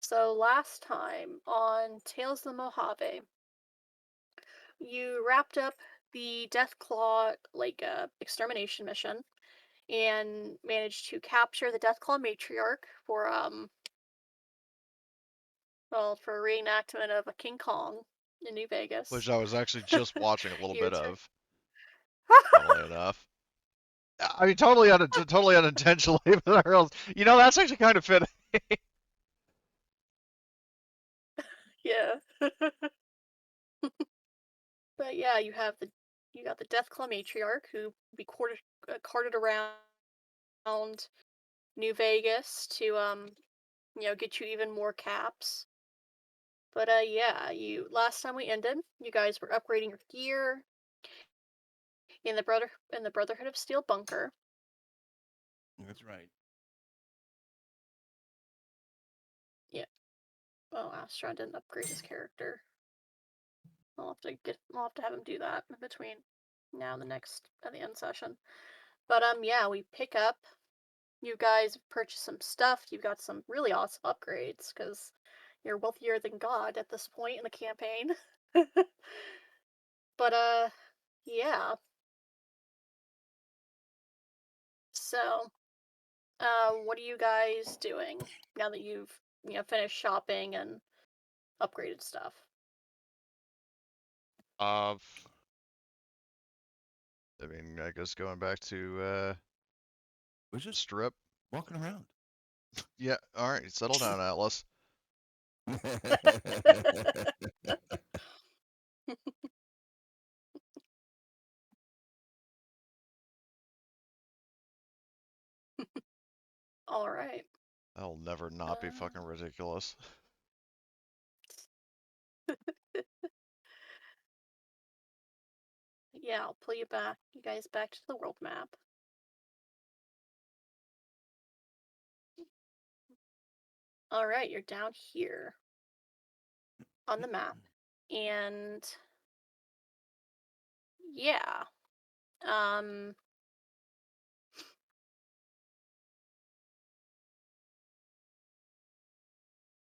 So last time on Tales of the Mojave, you wrapped up the deathclaw extermination mission and managed to capture the deathclaw matriarch for for a reenactment of a King Kong in New Which Vegas. I was actually just watching a little You bit return. of, funnily enough. I mean, totally unintentionally, but I realized, that's actually kind of fitting. Yeah. But yeah, you got the deathclaw matriarch who be carted around New Vegas to get you even more caps. But yeah, you last time we ended, you guys were upgrading your gear in the Brotherhood of Steel bunker. That's right. Yeah. Oh, Astron didn't upgrade his character. I'll have to have him do that in between now and the end session. But yeah, we pick up. You guys purchased some stuff. You got some really awesome upgrades because you're wealthier than God at this point in the campaign. But yeah. So what are you guys doing now that you've finished shopping and upgraded stuff? Uh, I mean, I guess going back to We're just strip. walking around. Yeah, all right, settle down, Atlas. All right. That'll never not be Uh, fucking ridiculous. yeah, I'll pull you guys back to the world map. All right, you're down here on the map, and yeah, um,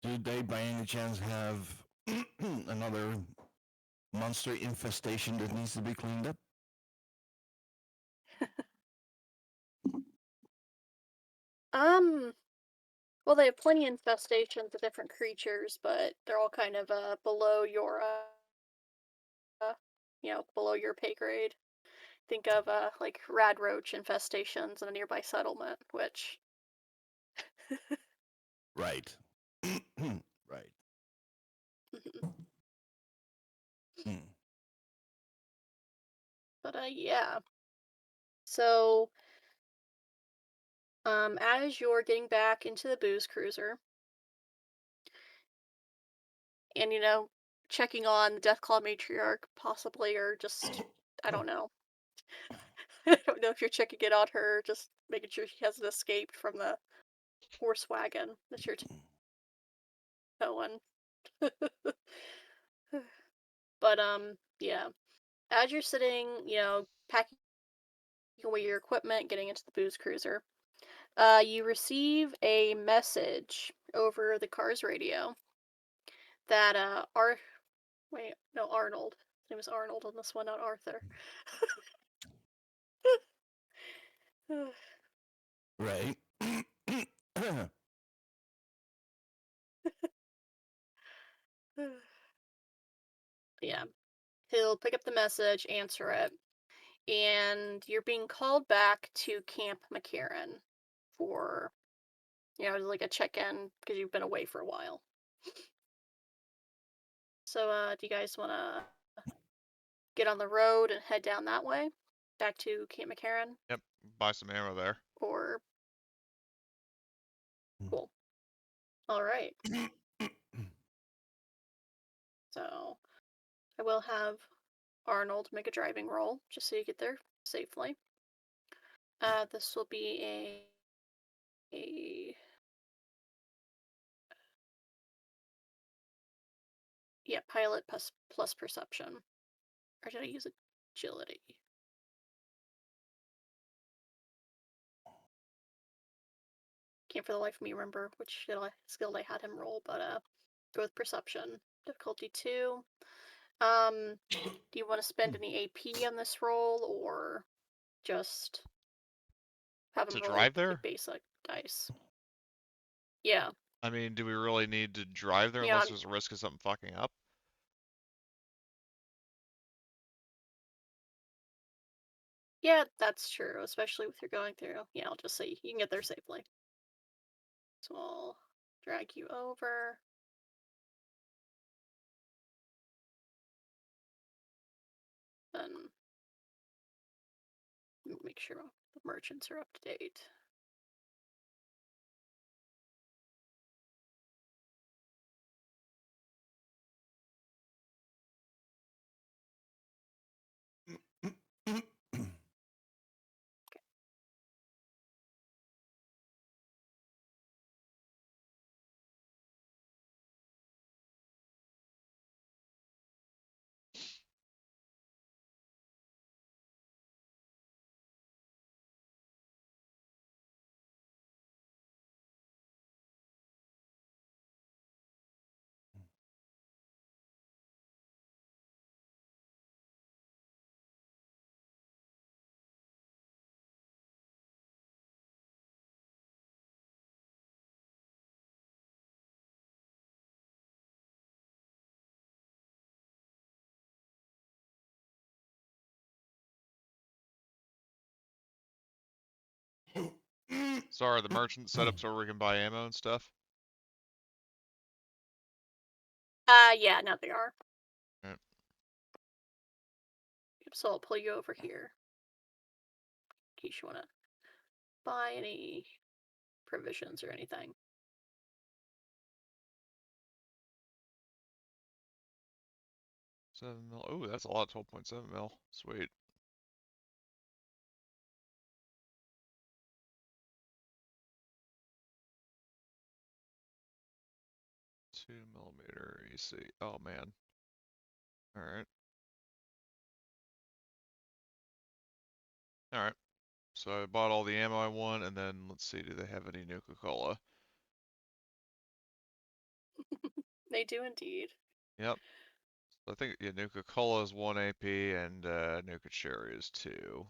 Do they, by any chance, have another monster infestation that needs to be cleaned up? um, well, they have plenty of infestations of different creatures, but they're all kind of below your below your pay grade. Think of like rad roach infestations in a nearby settlement, which Right. Right. Hmm. but yeah. So as you're getting back into the booze cruiser and checking on the Deathclaw matriarch possibly, or just I don't know. I don't know if you're checking it on her, just making sure she hasn't escaped from the horse wagon that you're towing. But yeah. As you're sitting, packing away your equipment, getting into the booze cruiser, you receive a message over the car's radio that wait, no, Arnold. His name is Arnold on this one, not Arthur. Right. Yeah, he'll pick up the message, answer it, and you're being called back to Camp McCarran for like a check-in because you've been away for a while. So, do you guys want to get on the road and head down that way, back to Camp McCarran, Yep, buy some ammo there. or cool? All right. So I will have Arnold make a driving roll just so you get there safely. This will be a yeah, pilot plus perception. Or did I use agility? Can't for the life of me remember which skill I had him roll, but go with perception. Difficulty 2. Do you want to spend any AP on this roll, or just have him To roll drive there? like basic dice? Yeah. I mean, do we really need to drive there Yeah. unless there's a risk of something fucking up? Yeah, that's true, especially with you're going through. Yeah, I'll just say you can get there safely. So I'll drag you over. Then make sure the merchants are up to date. So are the merchants set up so we can buy ammo and stuff? Yeah, now they are. Right. So I'll pull you over here in case you want to buy any provisions or anything. 7 mil. Oh, that's a lot. 12.7 mil. Sweet. $2 mm EC. Oh man. All right. All right. So I bought all the ammo I want, and then let's see, do they have any Nuka-Cola? They do indeed. Yep. I think yeah, Nuka-Cola is 1 AP and Nuka Cherry is 2.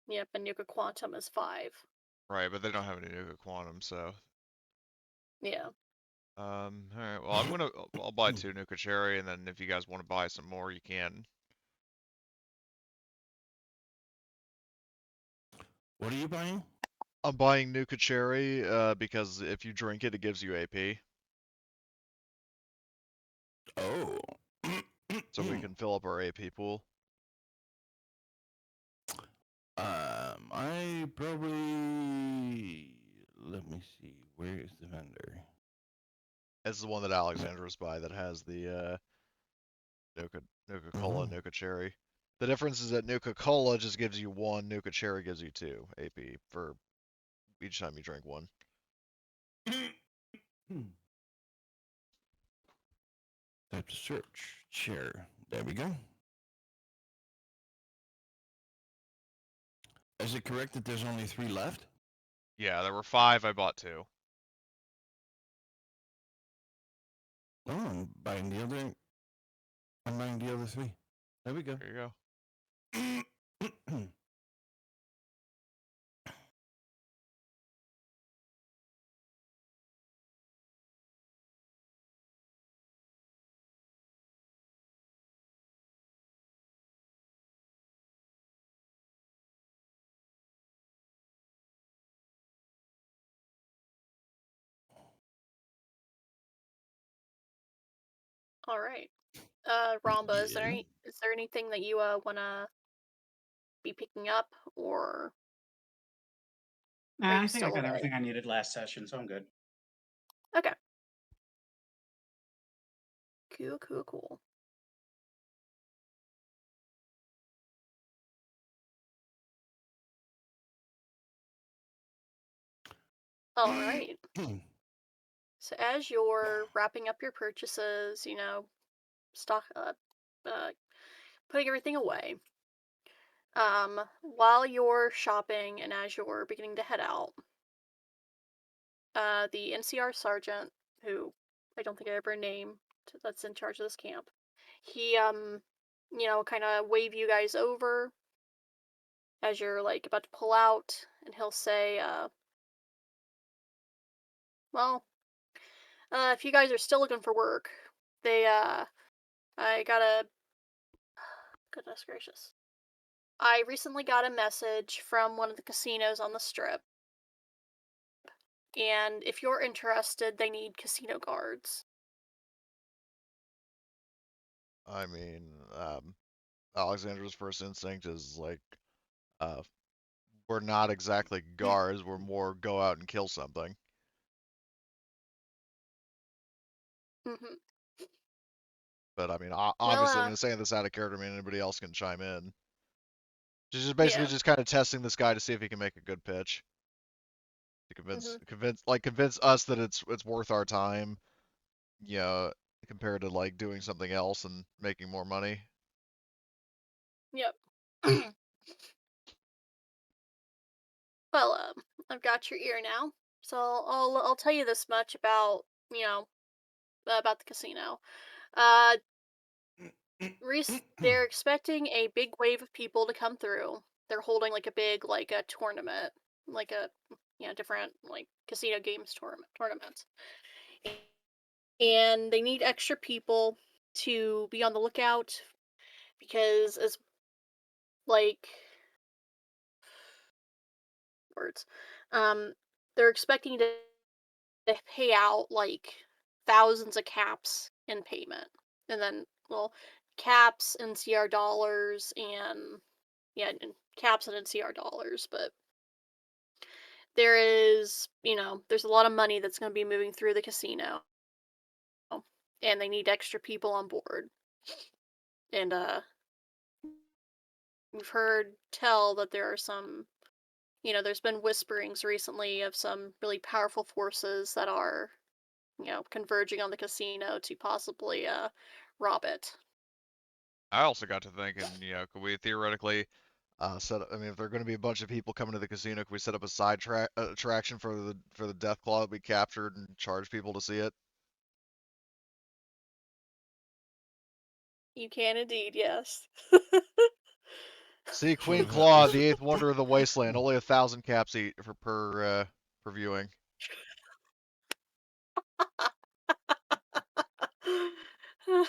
Yep, and Nuka Quantum is 5. Right, but they don't have any Nuka Quantum, so. Yeah. All right. Well, I'll buy 2 Nuka Cherry, and then if you guys want to buy some more, you can. What are you buying? I'm buying Nuka Cherry because if you drink it, it gives you AP, Oh. so we can fill up our AP pool. I probably let me see. Where is the vendor? It's the one that Alexandra's by that has the Nuka-Cola, Nuka Cherry. The difference is that Nuka-Cola just gives you 1, Nuka Cherry gives you 2 AP for each time you drink one. Type to search. Chair. There we go. Is it correct that there's only 3 left? Yeah, there were 5, I bought 2. Oh, I'm buying the other. I'm buying the other 3. There we go. There you go. All right. Ramba, Yeah. is there anything that you wanna be picking up, or are Nah, you I think I still got away? everything I needed last session, so I'm good. Okay. Cool, cool, cool. All right. So as you're wrapping up your purchases, stock up, putting everything away, while you're shopping and as you're beginning to head out, the NCR sergeant, who I don't think I ever named, that's in charge of this camp. He kind of wave you guys over as you're like about to pull out, and he'll say, well, if you guys are still looking for work, I got a, goodness gracious. I recently got a message from one of the casinos on the strip, and if you're interested, they need casino guards. I mean, Alexandra's first instinct is like, uh, we're not exactly guards. We're more go out and kill something. Hmm. But I mean, Well, obviously, I'm gonna say this out of character. I mean, anybody else can chime in. She's just basically yeah. just kind of testing this guy to see if he can make a good pitch to Hmm. convince us that it's worth our time. You know, compared to like doing something else and making more money. Yep. Well, I've got your ear now, so I'll tell you this much about about the casino. Uh, they're expecting a big wave of people to come through. They're holding like a big like a tournament, like a different like casino games tournaments, and they need extra people to be on the lookout because as like words, um, they're expecting to pay out like thousands of caps in payment. And then, well, caps, NCR dollars, and yeah, and caps and NCR dollars. But there is, there's a lot of money that's going to be moving through the casino, and they need extra people on board. And we've heard tell that there are some, there's been whisperings recently of some really powerful forces that are converging on the casino to possibly rob it. I also got to thinking, could we theoretically I mean, if there are going to be a bunch of people coming to the casino, could we set up a side attraction for the deathclaw that we captured and charge people to see it? You can indeed, yes. See Should Queen have had. Claw, the eighth wonder of the wasteland. Only 1,000 caps each per viewing. I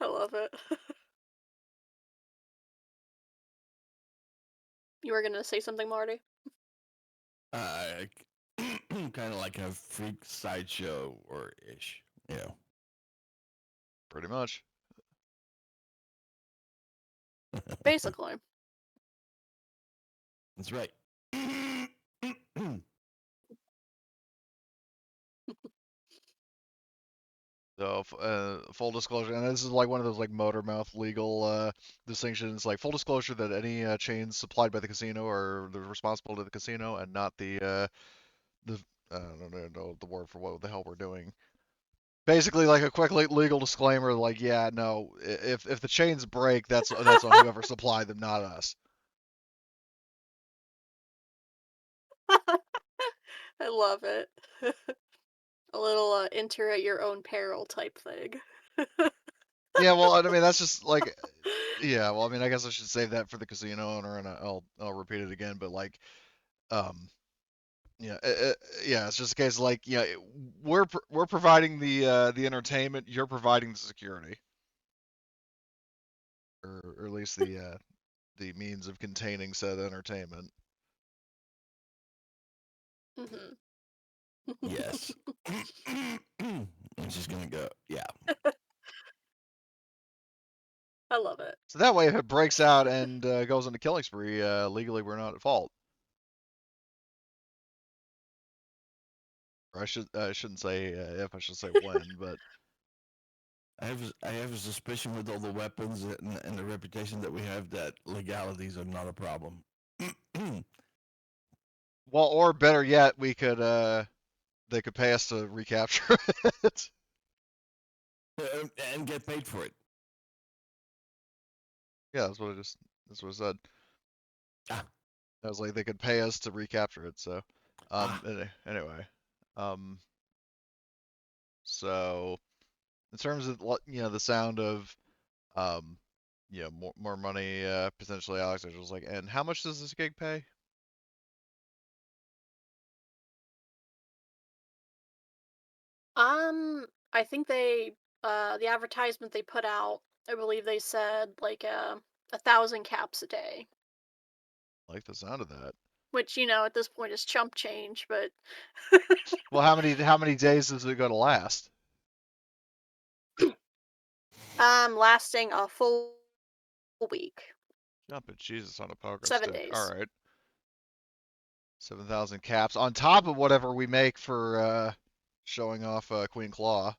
love it. You were gonna say something, Marty? uh, kind of like a freak sideshow or ish, you know. Pretty much. Basically. That's right. So, full disclosure, and this is like one of those like motor mouth legal distinctions. Like full disclosure that any chains supplied by the casino are responsible to the casino and not the I don't know the word for what the hell we're doing. Basically, like a quick legal disclaimer, like yeah, no, if the chains break, that's on whoever supplied them, not us. I love it. A little enter at your own peril type thing. Yeah, well, I mean that's just like yeah, well, I mean I guess I should save that for the casino owner, and I'll repeat it again, but like um yeah, yeah, it's just a case of like, yeah, we're providing the entertainment, you're providing the security, or at least the means of containing said entertainment. Hmm. Yes. I'm just gonna go. Yeah. I love it. So that way, if it breaks out and goes into killing spree, legally we're not at fault. Or I shouldn't say if, I should say when, but I have a suspicion with all the weapons and the reputation that we have that legalities are not a problem. well, or better yet, we could they could pay us to recapture it. And get paid for it. Yeah, that's what I said. Ah, I was like, they could pay us to recapture it. So, Anyway, um, so in terms of the sound of more money potentially, Alex, I was like, and how much does this gig pay? I think the advertisement they put out, I believe they said like 1,000 caps a day, I like the sound of that. which at this point is chump change, but Well, how many days is it gonna last? lasting a full week, Jumping Jesus on a poker 7 stick. All days. right, 7,000 caps on top of whatever we make for showing off Queen Claw.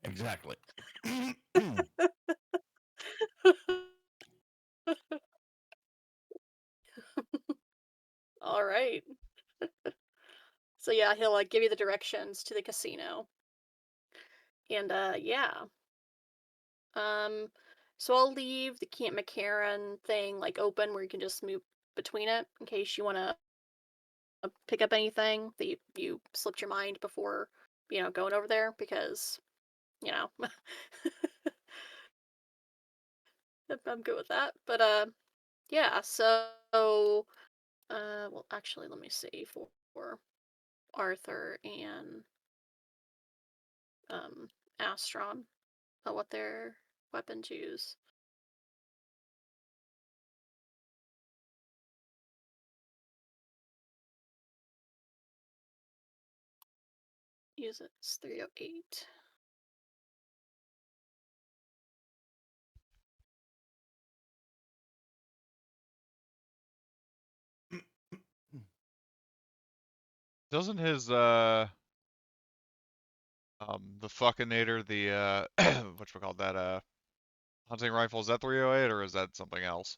Exactly. All right. So yeah, he'll give you the directions to the casino, and yeah. Um, so I'll leave the Camp McCarran thing open where you can just move between it in case you want to pick up anything that you slipped your mind before going over there, because you know I'm good with that. But yeah. So well, actually, let me see for Arthur and um Astron, what their weapons use. Use it. It's 308. Doesn't his the fuckinator, the what we call that hunting rifle, is that 308 or is that something else?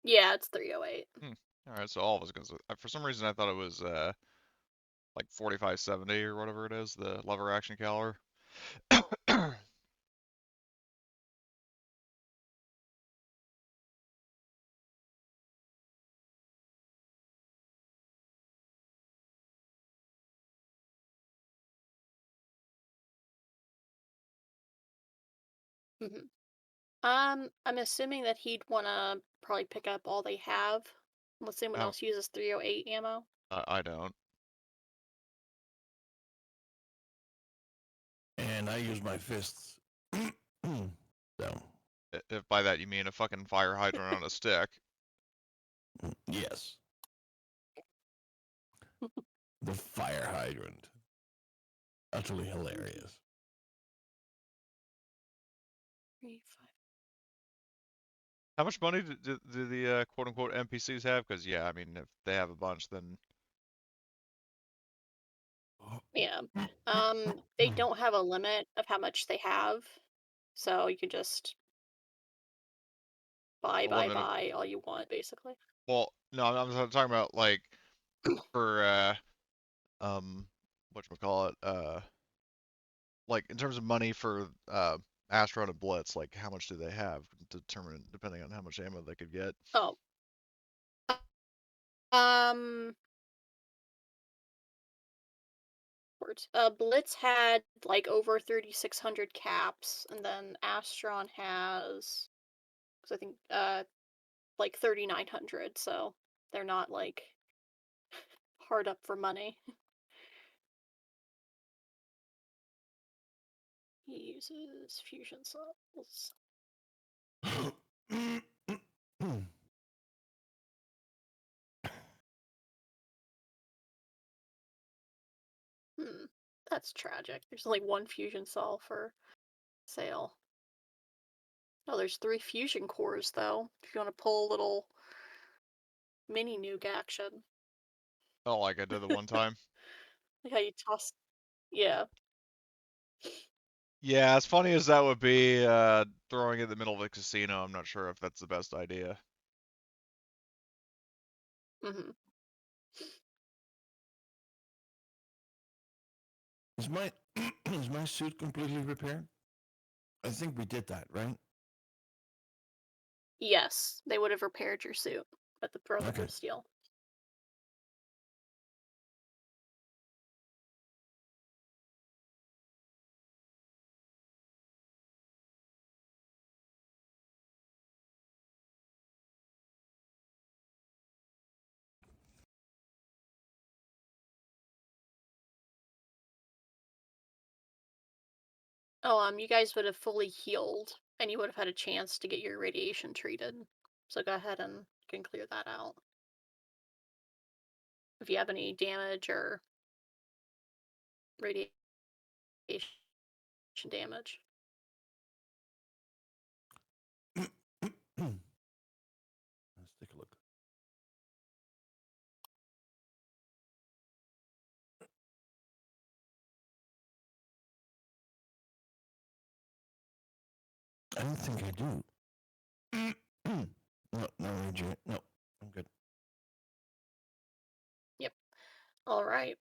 Yeah, it's 308. All right, so all of us guns. For some reason I thought it was like 4570 or whatever it is, the lever action caliber. Hmm. I'm assuming that he'd want to probably pick up all they have, unless anyone Oh, else uses 308 ammo. I don't. And I use my fists. So, If by that you mean a fucking fire hydrant on a stick. yes. The fire hydrant. Utterly hilarious. 3, 5. How much money do the quote unquote NPCs have? Because yeah, I mean if they have a bunch, then Yeah. They don't have a limit of how much they have, so you can just buy, the buy, limit of, buy all you want, basically. well, no, I'm talking about like for um whatchamacallit, like in terms of money for Astron and Blitz, like how much do they have determined depending on how much ammo they could get. Oh. Um. Blitz had over 3,600 caps, and then Astron has, because I think 3,900. So they're not hard up for money. He uses fusion cells. Hmm, that's tragic. There's only one fusion cell for sale. Oh, there's 3 fusion cores though. If you want to pull a little mini nuke action, Oh, like I did the one time. like how you toss. Yeah. Yeah, as funny as that would be, throwing it in the middle of a casino, I'm not sure if that's the best idea. Hmm. Is my is my suit completely repaired? I think we did that, right? Yes, they would have repaired your suit. at the Brotherhood Okay. of Steel. Oh, you guys would have fully healed, and you would have had a chance to get your radiation treated. So go ahead and you can clear that out. If you have any damage or radiation damage. Let's take a look. I don't think I do. No, no, Adrian. No, I'm good. Yep. All right.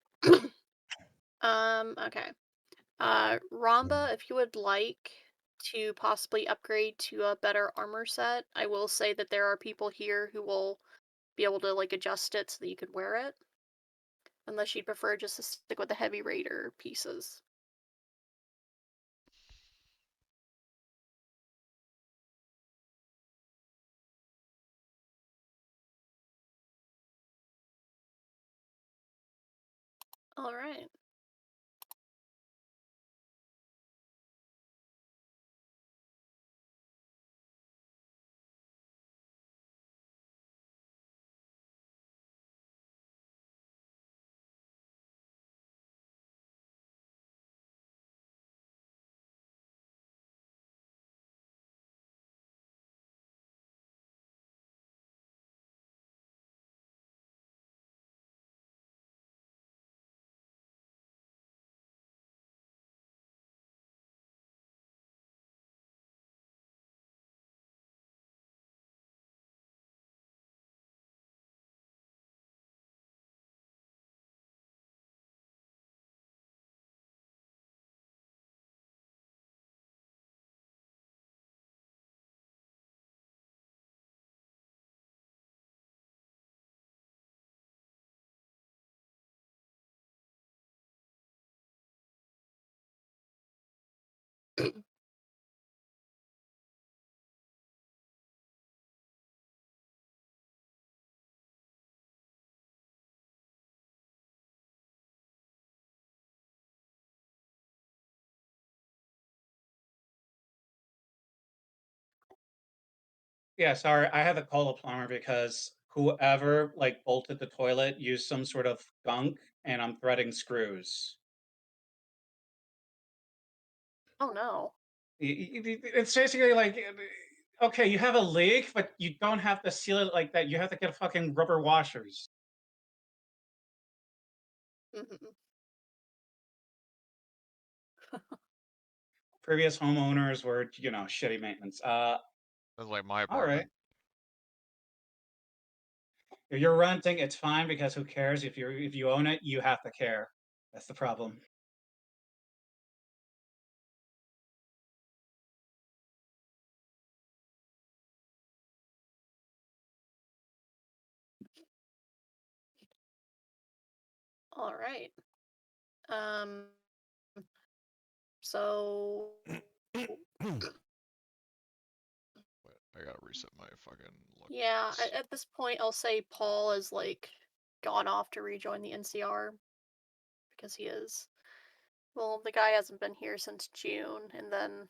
Okay. Rhomba, if you would like to possibly upgrade to a better armor set, I will say that there are people here who will be able to like adjust it so that you could wear it. Unless you'd prefer just to stick with the heavy raider pieces. All right. Yeah, sorry, I had to call a plumber because whoever like bolted the toilet used some sort of gunk, and I'm threading screws. Oh no. It's basically like, okay, you have a leak, but you don't have to seal it like that. You have to get fucking rubber washers. Mhm. Previous homeowners were, shitty maintenance. That's like my All right. apartment. If you're renting, it's fine because who cares? If you own it, you have to care. That's the problem. All right. Um. So. Wait, I gotta reset my fucking look. Yeah. At this point, I'll say Paul is like gone off to rejoin the NCR because he is. Well, the guy hasn't been here since June, and then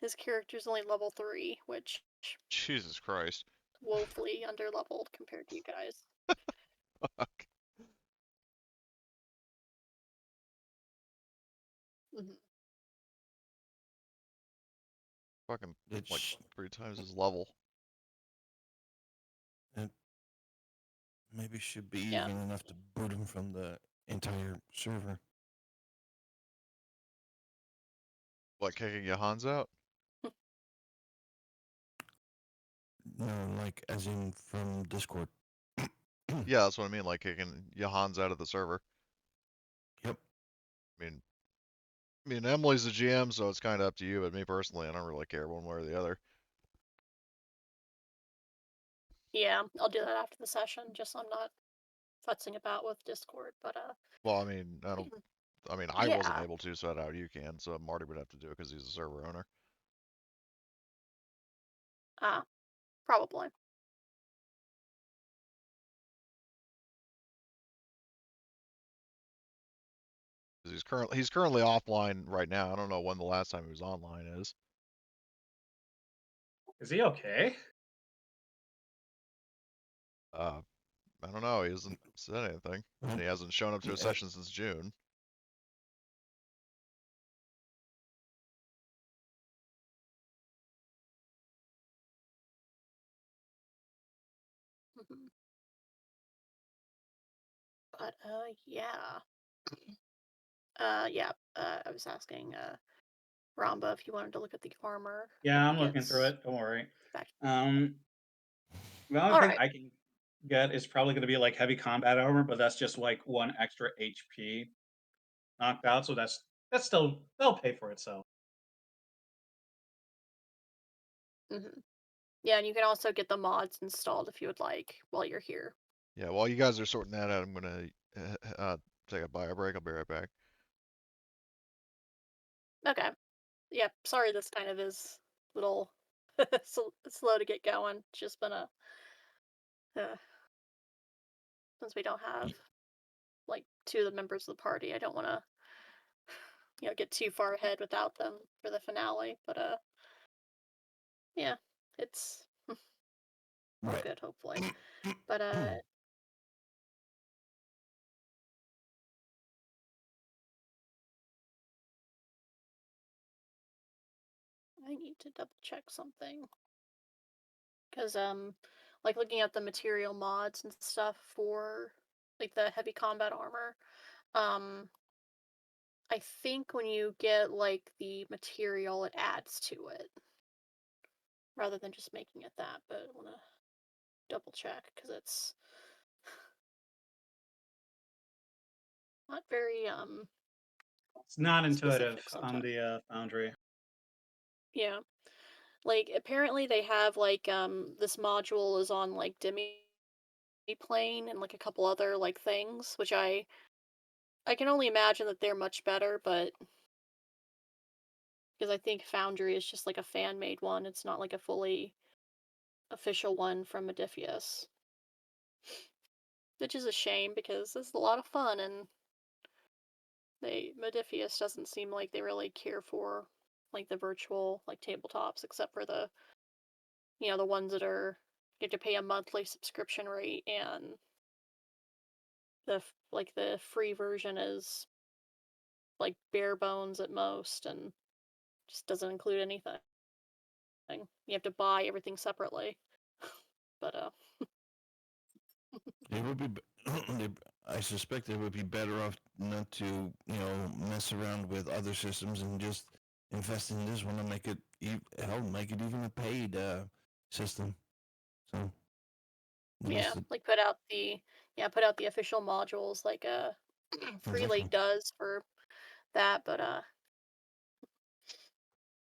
his character's only level 3, which Jesus Christ. woefully underleveled compared to you guys. Fuck. Mhm. Fucking like It's 3 times his level. it maybe should be Yeah. even enough to boot him from the entire server. What, kicking Johan's out? No, like as in from Discord. Yeah, that's what I mean, like kicking Johan's out of the server. Yep. I mean, Emily's the GM, so it's kind of up to you. But me personally, I don't really care one way or the other. Yeah, I'll do that after the session, just so I'm not futzing about with Discord. But Well, I mean, I don't. I mean, I wasn't yeah, able to, so I doubt you can. So Marty would have to do it because he's a server owner. probably. 'Cause he's currently offline right now. I don't know when the last time he was online is. Is he okay? Uh, I don't know. He hasn't said anything, and he hasn't shown up to a Yeah, session since June. Mhm. But yeah, yeah. I was asking Ramba if you wanted to look at the armor when Yeah, he I'm looking through gets it. Don't worry. back. Um, the only All thing right. I can get is probably going to be like heavy combat armor, but that's just like 1 extra HP knocked out. So that's still they'll pay for itself. Hmm. Yeah, and you can also get the mods installed if you would like while you're here. Yeah, while you guys are sorting that out, I'm gonna take a bio break. I'll be right back. Okay. Yeah. Sorry, this kind of is a little slow to get going. It's just been uh, since we don't have like two of the members of the party. I don't want to get too far ahead without them for the finale. But yeah, it's all right. good hopefully. But I need to double check something because like looking at the material mods and stuff for like the heavy combat armor, um I think when you get like the material, it adds to it rather than just making it that. But I want to double check because it's not very It's not intuitive specific on sometimes. the Foundry. Yeah. Like apparently they have like this module is on like demi plane and like a couple other like things, which I can only imagine that they're much better, but because I think Foundry is just like a fan made one, it's not like a fully official one from Modifius, which is a shame because it's a lot of fun and Modifius doesn't seem like they really care for like the virtual like tabletops except for the ones that are you have to pay a monthly subscription rate and like the free version is like bare bones at most and just doesn't include anything. You have to buy everything separately. But It would be. I suspect it would be better off not to, mess around with other systems and just invest in this one and make it, hell, make it even a paid system. So yeah, unless it, like put out the official modules like Free exactly. League does for that, but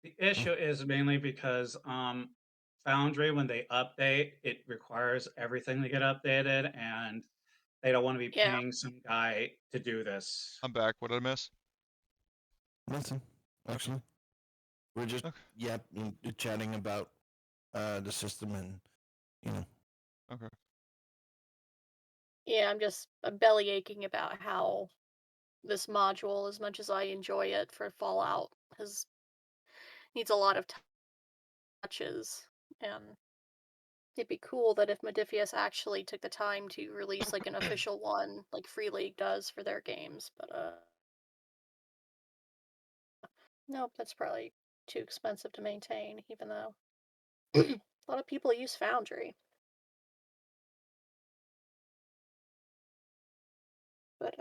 The Hmm. issue is mainly because Foundry, when they update, it requires everything to get updated, and they don't want to be yeah, paying some guy to do this. I'm back. What did I miss? Nothing, actually. We're just Okay. chatting about the system and you know. Okay. yeah, I'm belly aching about how this module, as much as I enjoy it for Fallout, has needs a lot of touches, and it'd be cool that if Modifius actually took the time to release like an official one, like Free League does for their games. But nope, that's probably too expensive to maintain, even though a lot of people use Foundry. But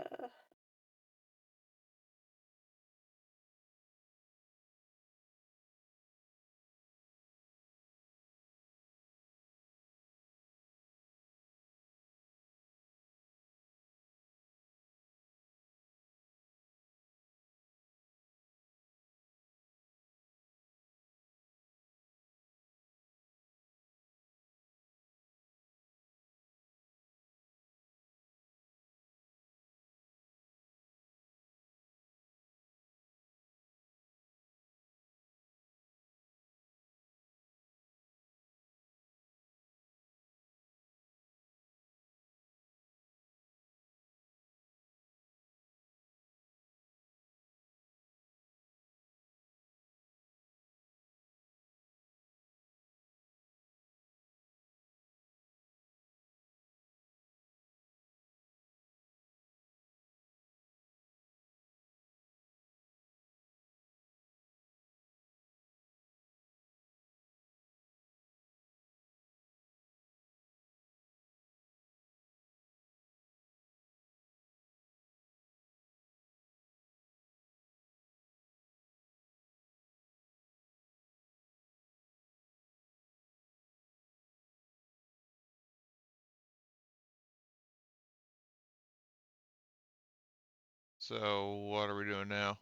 So what are we doing now?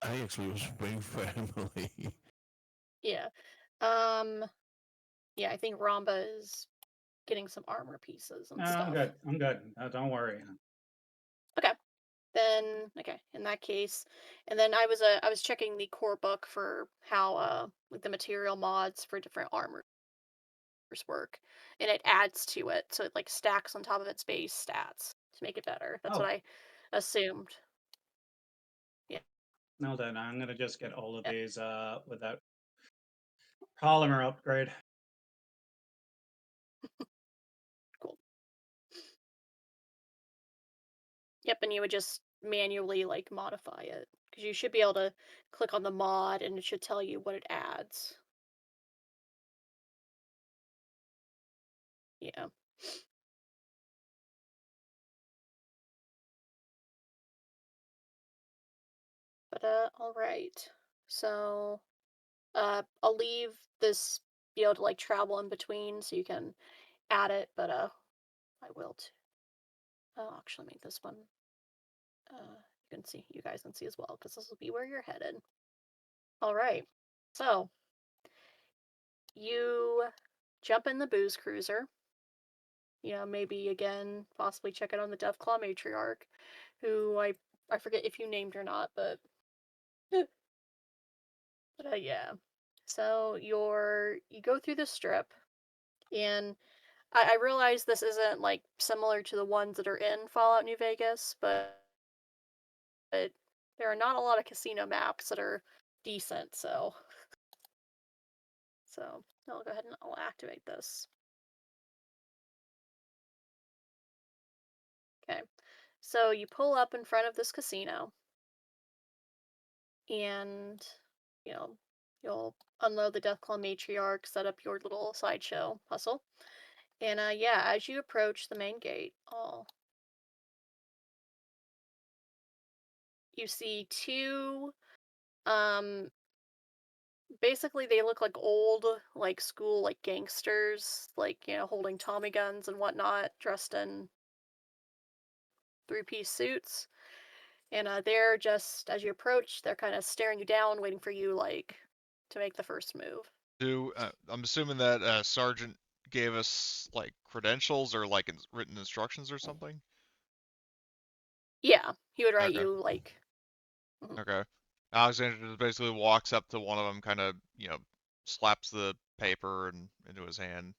I actually was waiting for Emily. Yeah. Yeah, I think Ramba is getting some armor pieces and No, I'm stuff. good. I'm good. No, don't worry. Okay. Then okay, in that case, and then I was checking the core book for how like the material mods for different armors work, and it adds to it, so it like stacks on top of its base stats to make it better. That's what Oh, I assumed. Yeah. no, then I'm gonna just get all of Yep. these without polymer upgrade. Cool. Yep, and you would just manually like modify it because you should be able to click on the mod and it should tell you what it adds. Yeah. But all right. So I'll leave this be able to like travel in between so you can add it, but I will too. I'll actually make this one. You guys can see as well because this will be where you're headed. All right. So you jump in the booze cruiser. You know, maybe again, possibly check it on the deathclaw matriarch, who I forget if you named or not, but yeah. So you go through the strip, and I realize this isn't like similar to the ones that are in Fallout New Vegas, but there are not a lot of casino maps that are decent, so I'll go ahead and I'll activate this. Okay. So you pull up in front of this casino, and you know you'll unload the Deathclaw matriarch, set up your little sideshow hustle, and yeah, as you approach the main gate, you see two um basically they look like old like school like gangsters, like holding Tommy guns and whatnot, dressed in three-piece suits, and they're just as you approach, they're kind of staring you down, waiting for you like to make the first move. I'm assuming that Sergeant gave us like credentials or like written instructions or something. Yeah, he would write Okay. you like. Mhm. Okay. Alexander just basically walks up to one of them, kind of slaps the paper and into his hand,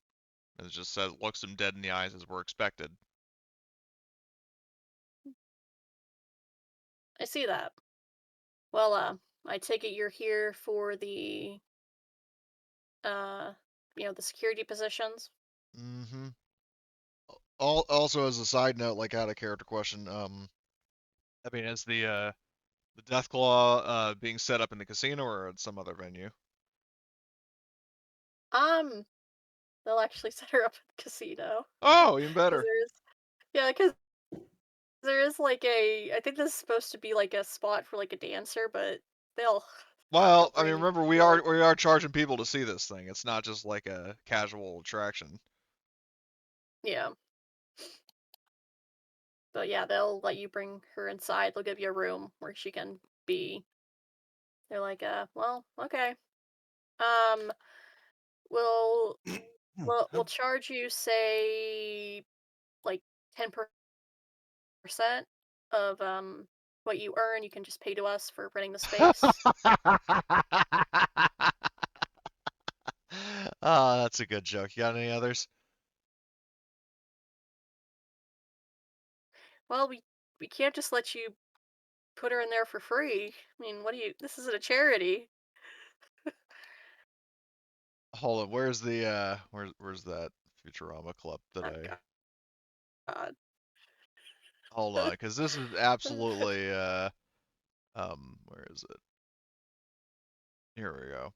and it just says, looks him dead in the eyes as we're expected. I see that. Well, I take it you're here for uh, the security positions. Mm-hmm. Also, as a side note, like out of character question, I mean, is the Deathclaw being set up in the casino or at some other venue? Um, they'll actually set her up at the casino Oh, even because better. because there is like I think this is supposed to be like a spot for like a dancer, but they'll they'll Well, I mean, bring remember we you are like. we are charging people to see this thing. It's not just like a casual attraction. Yeah, but yeah, they'll let you bring her inside. They'll give you a room where she can be. They're like, well, okay. Um, we'll we'll charge you, say, like 10% of what you earn. You can just pay to us for renting the space. Ah, that's a good joke. You got any others? Well, we can't just let you put her in there for free. I mean, what do you? This isn't a charity. Hold on. Where's the where's that Futurama clip that Oh I God. hold on, because this is absolutely where is it? Here we go.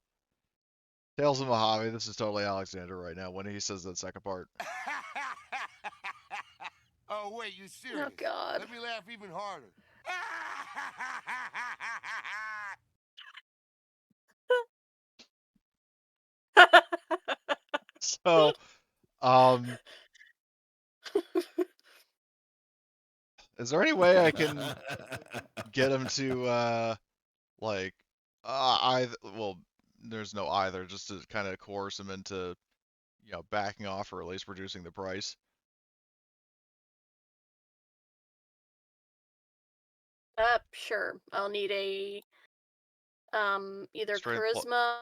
Tales of Mojave. This is totally Alexander right now when he says that second part. Oh, wait, you Oh serious? God. Let me laugh even harder. So, um, Is there any way I can get him to like well, there's no either, just to kind of coerce him into backing off or at least reducing the price. Sure. I'll need a either Strength charisma.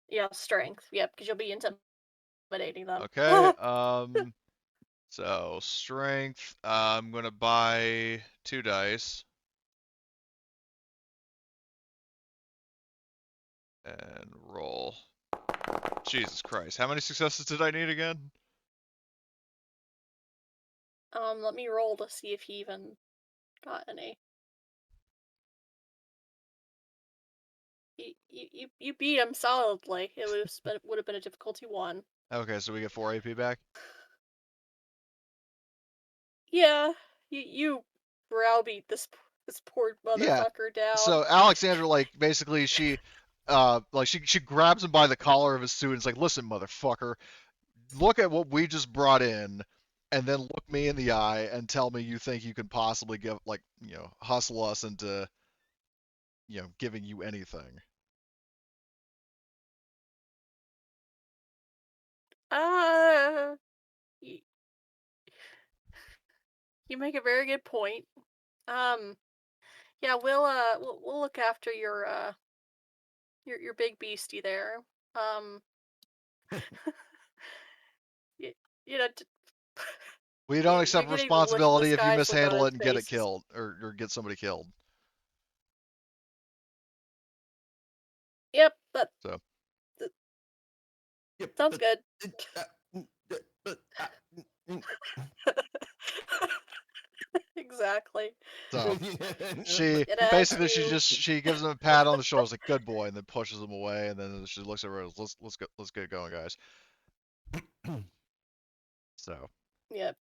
Yeah, strength. Yep, because you'll be intimidating them. Okay. So strength. I'm gonna buy 2 dice and roll. Jesus Christ! How many successes did I need again? Let me roll to see if he even got any. You beat him solidly. It would have been a difficulty 1. Okay, so we get 4 AP back. Yeah, you browbeat this poor Yeah. motherfucker down. So Alexandra, like, basically she grabs him by the collar of his suit and is like, "Listen, motherfucker, look at what we just brought in, and then look me in the eye and tell me you think you can possibly give hustle us into giving you anything." You, you make a very good point. Yeah, we'll look after your big beastie there. you, you know, We don't you're accept getting to lick responsibility this if you guy's lick on mishandle his it and get it face. killed or get somebody killed. Yep, that So Yep. sounds good. Exactly. so she It adds basically to she gives him a pat on the shoulder, like, "Good boy," and then pushes him away, and then she looks at her, let's get going, guys. So yep.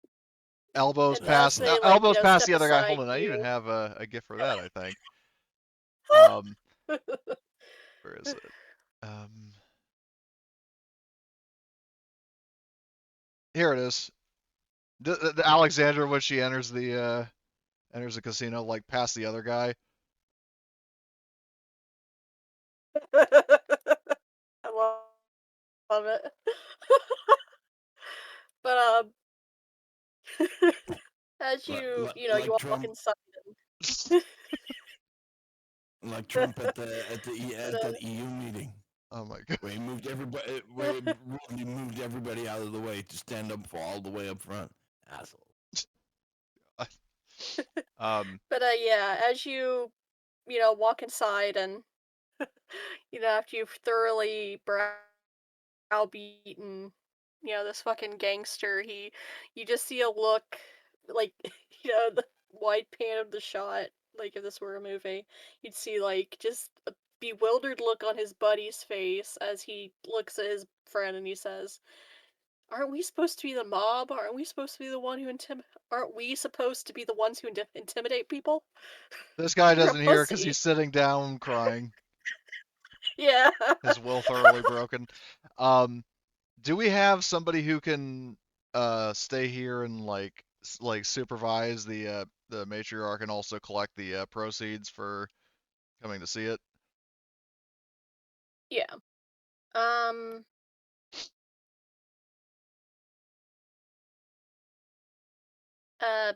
elbows And as past they elbows past step the other guy. aside, Hold on, I even you have a gift for that, I think. Where is it? Here it is. The Alexandra, when she enters the casino, like, past the other guy. I love it. But as you you like walk Trump, inside, like Trump at that and, EU meeting, Oh my god. where he moved everybody, he moved everybody out of the way to stand up for all the way up front. Asshole. but yeah, as you walk inside and after you've thoroughly browbeaten this fucking gangster, you just see a look like the wide pan of the shot, like if this were a movie, you'd see like just a bewildered look on his buddy's face as he looks at his friend and he says, "Aren't we supposed to be the mob? Aren't we supposed to be the one who aren't we supposed to be the ones who intimidate people? This guy You're a doesn't hear because pussy." he's sitting down crying, Yeah. his will thoroughly broken. Do we have somebody who can stay here and like supervise the matriarch and also collect the proceeds for coming to see it? Yeah. Um uh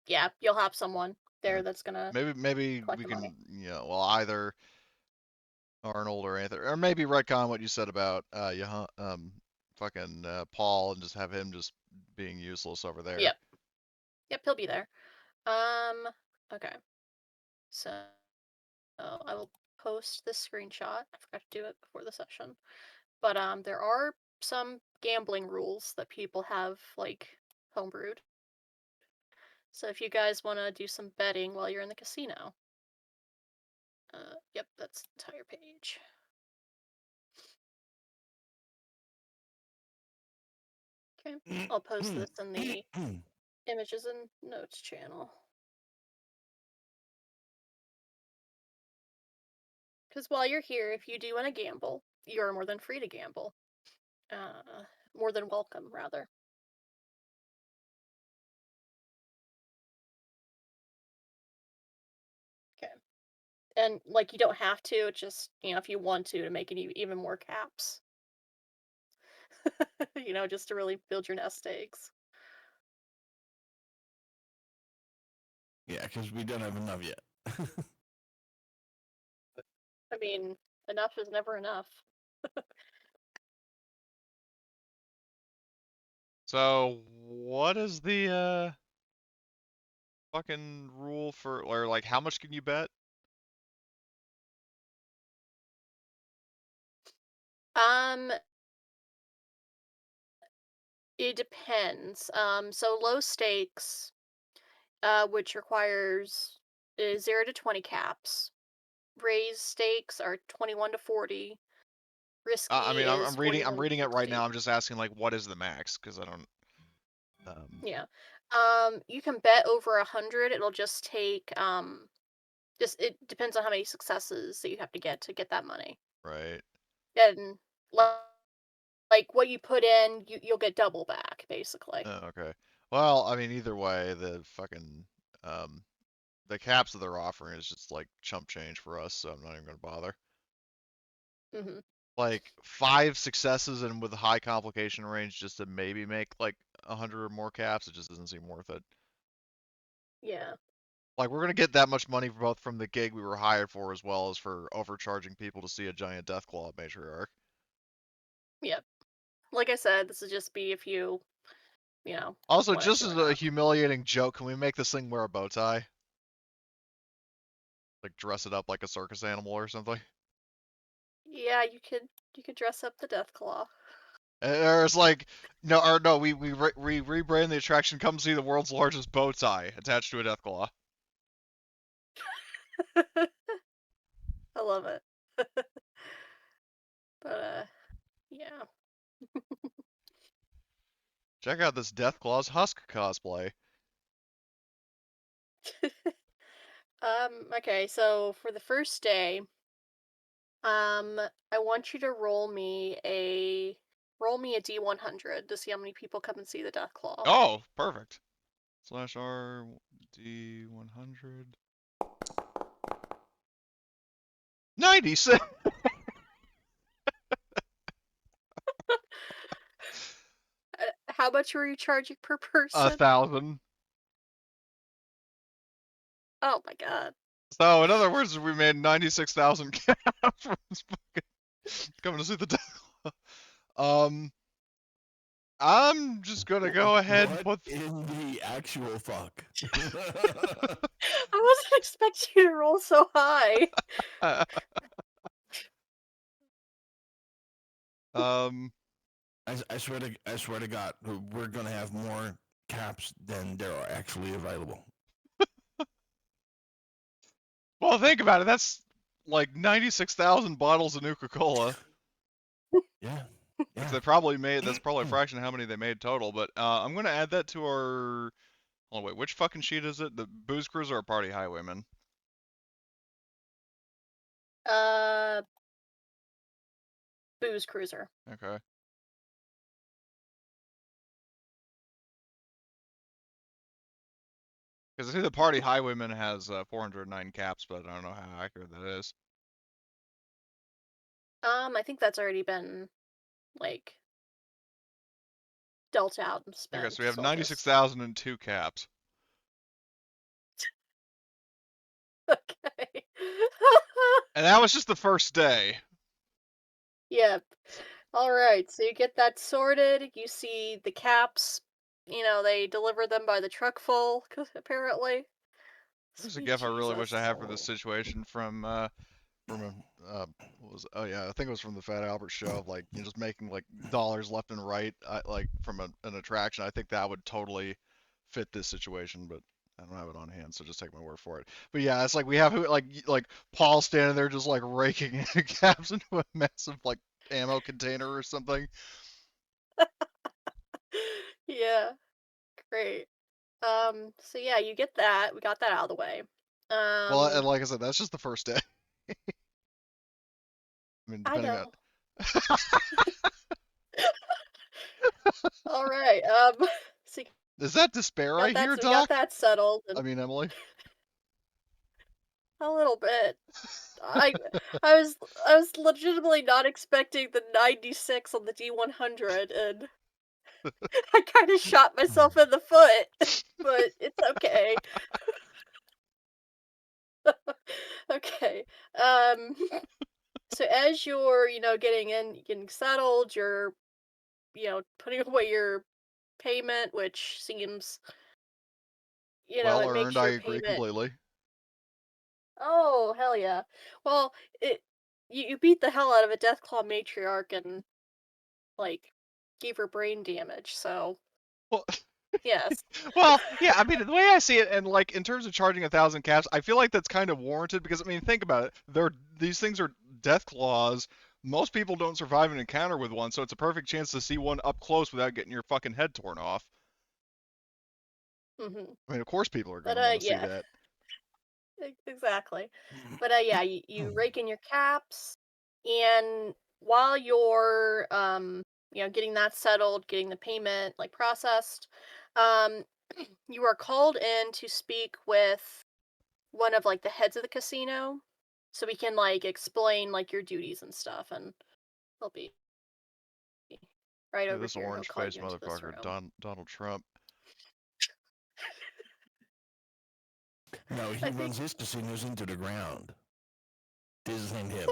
yeah, you'll have someone there that's gonna Maybe collect we the money. can, well, either Arnold or Anthony, or maybe retcon what you said about fucking Paul, and just have him just being useless over there. Yep. Yep, he'll be there. Um okay. So I will post this screenshot. I forgot to do it before the session. But there are some gambling rules that people have like homebrewed. So if you guys want to do some betting while you're in the casino. Yep, that's the entire page. Okay, I'll post this in the images and notes channel. Because while you're here, if you do want to gamble, you're more than free to gamble. More than welcome, rather. And like you don't have to, it's just, if you want to make it even more caps. Just to really build your nest eggs. Yeah, because we don't have enough yet. I mean, enough is never enough. So, what is the fucking rule for, or like, how much can you bet? Um, it depends. So low stakes, which requires 0 to 20 caps. Raised stakes are 21 to 40. I Risky mean, is I'm reading 41 to it right now. 60. I'm just asking like, what is the max? Because I don't. Yeah. You can bet over 100. It'll just take just it depends on how many successes that you have to get that money. Right. And like what you put in, you'll get double back basically. Oh, okay. Well, I mean, either way, the fucking um, the caps that they're offering is just like chump change for us, so I'm not even gonna bother. Mhm. Like 5 successes and with a high complication range just to maybe make like 100 or more caps, it just doesn't seem worth it. Yeah. Like we're gonna get that much money for both from the gig we were hired for as well as for overcharging people to see a giant deathclaw matriarch. Yep. Like I said, this would just be if you Also, wanted just to as or a not. humiliating joke, can we make this thing wear a bow tie? Like dress it up like a circus animal or something? Yeah, you could dress up the Deathclaw. Or it's like, no, or no, we rebrand the attraction. Come see the world's largest bow tie attached to a deathclaw. I love it. But yeah. Check out this Deathclaw's Husk cosplay. Okay, so for the first day, I want you to roll me a D100 to see how many people come and see the Deathclaw. Oh, perfect. Slash R D100. 96. How much were you charging per person? 1,000. Oh my god. So, in other words, we made 96,000 caps from this fucking coming to see the Deathclaw. I'm just gonna go ahead and What put. in the actual fuck? I wasn't expecting you to roll so high. um, I swear to God, we're gonna have more caps than there are actually available. well, think about it. That's like 96,000 bottles of Nuka-Cola, Yeah, which yeah. they probably made. That's probably a fraction of how many they made total. But I'm gonna add that to our. Oh wait, which fucking sheet is it? The Booze Cruiser or Party Highwayman? Uh, Booze Cruiser. Okay. Because I see the Party Highwayman has 409 caps, but I don't know how accurate that is. I think that's already been like dealt out and Okay, spent, so we have so I'll just 96,002 caps. okay. And that was just the first day. Yep. All right. So you get that sorted. You see the caps. They deliver them by the truck full, apparently. There's a Sweet gif I really wish I Jesus. had for this situation from a what was oh yeah, I think it was from the Fat Albert show of like just making like dollars left and right like from an attraction. I think that would totally fit this situation, but I don't have it on hand, so just take my word for it. But yeah, it's like we have like Paul standing there just like raking caps into a massive like ammo container or something. Yeah. Great. So yeah, you get that. We got that out of the way. Well, and Um, like I said, that's just the first day. I mean, I depending on. know. All right. So Is that despair I hear, we got Doc? that settled, I and mean, Emily. A little bit. I I was I was legitimately not expecting the 96 on the D100, and I kind of shot myself in the foot, but it's okay. Okay. Um. So as you're, getting settled, you're, putting away your payment, which seems, Well it earned, makes I your agree payment. completely. Oh, hell yeah. Well, you beat the hell out of a deathclaw matriarch and like gave her brain damage. So Well, yes. well, yeah. I mean, the way I see it, and like in terms of charging 1,000 caps, I feel like that's kind of warranted because I mean, think about it. These things are death claws. Most people don't survive an encounter with one, so it's a perfect chance to see one up close without getting your fucking head torn off. Hmm. I mean, of course, people are But gonna want to see yeah, that. exactly. But yeah, you rake in your caps, and while you're getting that settled, getting the payment like processed, um, you are called in to speak with one of like the heads of the casino, so we can like explain like your duties and stuff, and he'll be right Yeah, over this here. He'll call orange-faced you into this motherfucker, room. Donald Trump. No, he I think runs his casinos into the ground. This isn't him.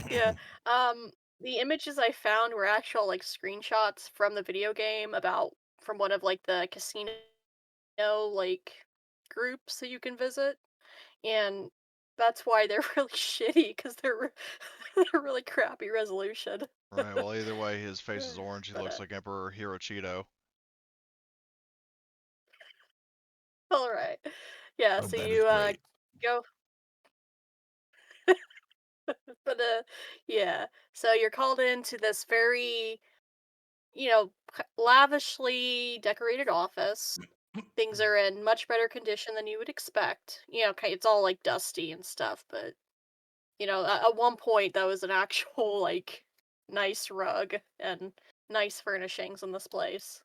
yeah. Um, the images I found were actual like screenshots from the video game about from one of like the casino like groups that you can visit, and that's why they're really shitty because they're really crappy resolution. Right. Well, either way, his face is orange. He But looks like Emperor Hiroshito. all right, yeah. Oh, So that is you great. go, but yeah. So you're called into this very lavishly decorated office. Things are in much better condition than you would expect. Okay, it's all like dusty and stuff, but at one point that was an actual like nice rug and nice furnishings in this place.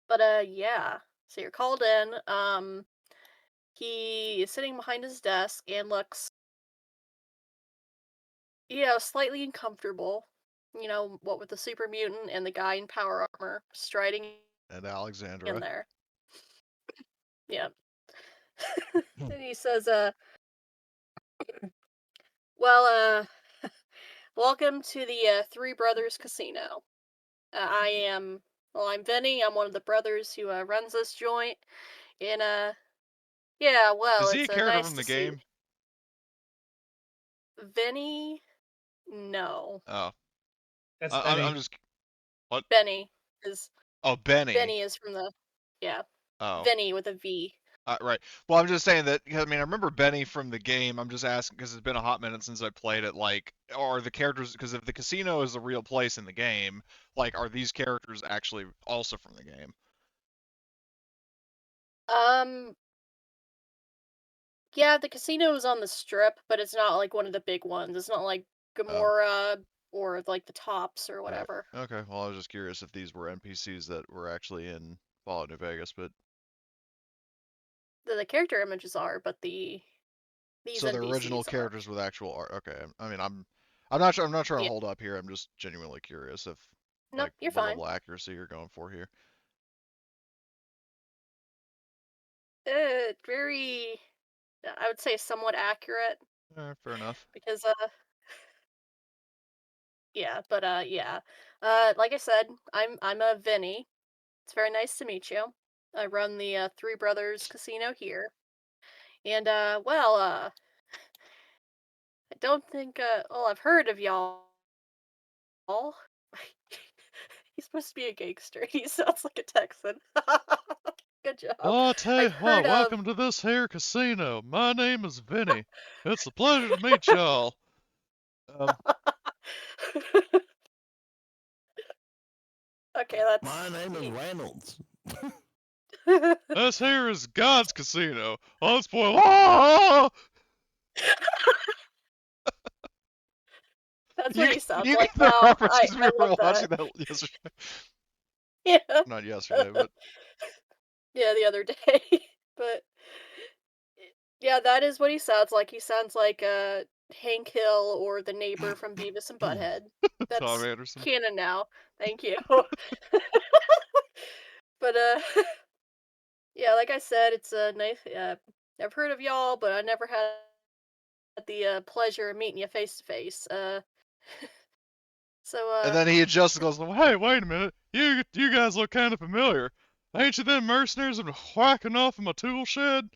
But yeah. So you're called in. He is sitting behind his desk and looks, slightly uncomfortable. What with the super mutant and the guy in power armor striding And in Alexandra. there. Yeah. And he says, well, welcome to the Three Brothers Casino. I'm Vinny. I'm one of the brothers who runs this joint. And, yeah, well, Is he a it's character nice from to the see game? Vinny. No. Oh, That's I'm Benny. just what? Benny is, Oh, Benny. Benny is from the, yeah, Oh, Vinny with a V. right. Well, I'm just saying that. I mean, I remember Benny from the game. I'm just asking because it's been a hot minute since I played it. Like, are the characters? Because if the casino is a real place in the game, like, are these characters actually also from the game? Um, yeah, the casino is on the strip, but it's not like one of the big ones. It's not like Oh, Gamora or like the Tops or right. whatever. Okay. Well, I was just curious if these were NPCs that were actually in Fallout New Vegas, but The character images are, but these so they're original NPCs aren't. characters with actual art. Okay. I mean, I'm not sure. I'm not trying to Yeah. hold up here. I'm just genuinely curious if Nope, like you're what fine. level of accuracy you're going for here. Very, I would say somewhat accurate Fair enough. because yeah, but yeah. Like I said, I'm a Vinny. It's very nice to meet you. I run the Three Brothers Casino here. And well, I don't think well, I've heard of y'all. He's supposed to be a gangster. He sounds like a Texan. Good job. Well, I tell you I've what, heard of welcome to this here casino. My name is Vinny. It's a pleasure to meet y'all. Um, Okay, My that's name is Reynolds. this here is God's casino. Oh, spoil. Ah! that's what You he sounds you like get the now. reference I because I we love were watching that. that yesterday. Yeah. Not yesterday, but Yeah, the other day. But yeah, that is what he sounds like. He sounds like Hank Hill or the neighbor from Beavis and Butthead. Tom That's Anderson. canon now. Thank you. But yeah, like I said, it's a nice. I've heard of y'all, but I never had the pleasure of meeting you face to face. So And then he adjusts and goes, "Hey, wait a minute. You guys look kind of familiar. Ain't you them mercenaries that been whacking off in my tool shed?"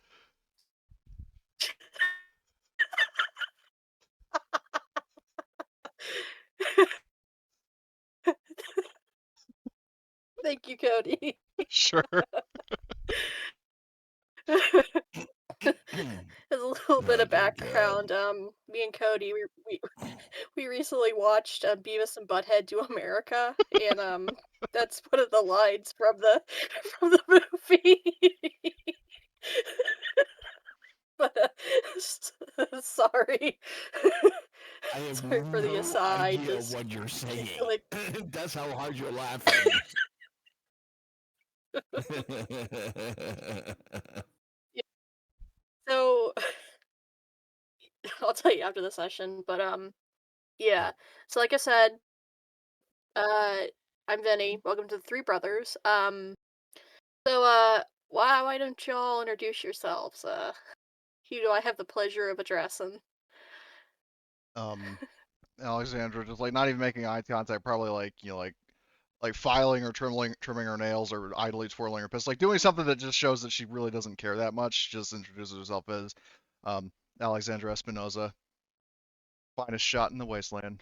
thank you, Cody. Sure. As a little bit Oh of dear God. background, me and Cody, we recently watched Beavis and Butthead Do America, and that's one of the lines from the from the movie. But sorry, I have sorry for the no aside. idea Just what you're I saying. feel like That's how hard you're laughing. yeah, so I'll tell you after the session. But yeah. So like I said, uh, I'm Vinny. Welcome to the Three Brothers. So, why don't y'all introduce yourselves? Who do I have the pleasure of addressing? Um, Alexandra just like not even making eye contact, probably like like filing or trimming her nails or idly twirling her pistol, like doing something that just shows that she really doesn't care that much. Just introduces herself as um, Alexandra Espinoza, finest shot in the wasteland.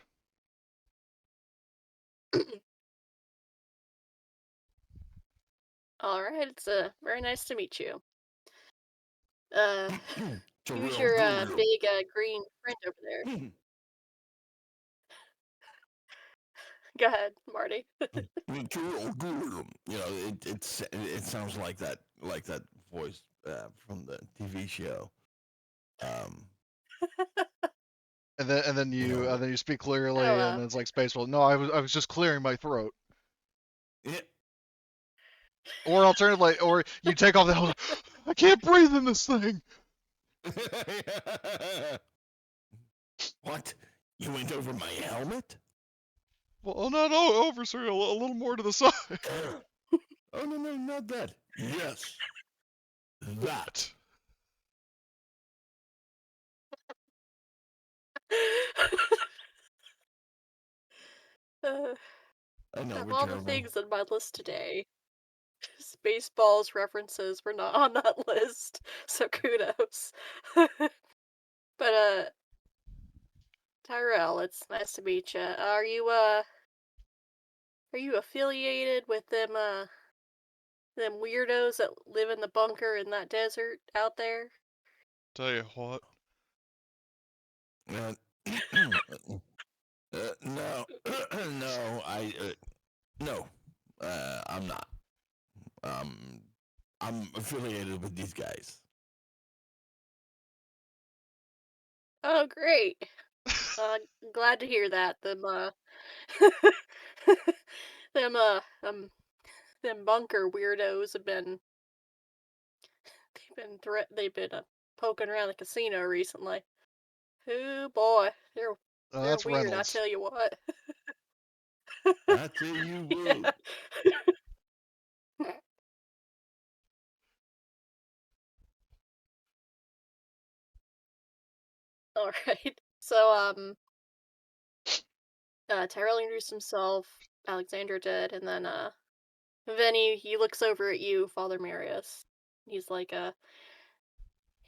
All right, it's very nice to meet you. Uh, who's Terrell your Guru. big green friend over there? Go ahead, Marty. Terrell Guru. You know, it sounds like that voice from the TV show. Um, And then you you know, speak Oh, clearly, and then it's like Spaceball. No, I was just clearing my throat. yeah. Or alternatively, or you take off the helmet. I can't breathe in this thing. What? You went over my helmet? Well, not over, sir. A little more to the side. Oh no, not that. Yes, that. uh, I know of we're all the terrible. things on my list today, Spaceballs references were not on that list, so kudos. But Tyrell, it's nice to meet you. Are you affiliated with them weirdos that live in the bunker in that desert out there? Tell you what. Uh, no, no, no, I'm not. Um, I'm affiliated with these guys. Oh, great. Uh, glad to hear that. Them, them bunker weirdos have been, they've been poking around the casino recently. Oh boy, they're That's weird. I Reynolds. tell you what. I tell you what. All right. So, Tyrell introduced himself. Alexandra did, and then Vinny, he looks over at you, Father Marius. He's like,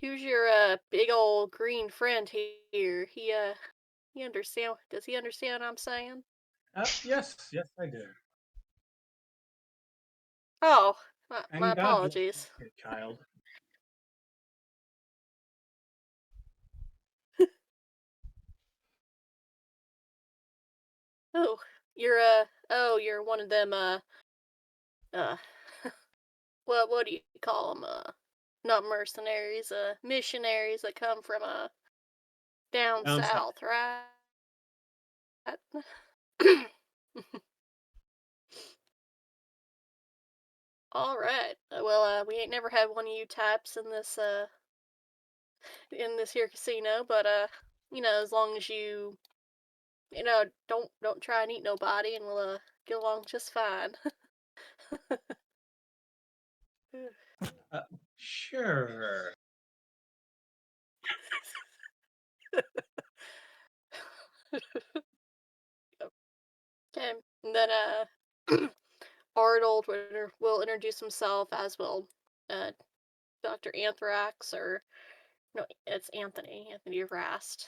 who's your big old green friend here? He understand? Does he understand what I'm saying? Yes, I do. Oh, my And God bless apologies. you, child. Oh, you're one of them uh what do you call them? Not mercenaries, missionaries that come from down Down south. south, right? All right. Well, we ain't never had one of you types in this here casino, but as long as don't try and eat nobody, and we'll get along just fine. Sure. Okay, and then Arnold will introduce himself, as will uh, Dr. Anthrax, or no, it's Anthony. Anthony Rast.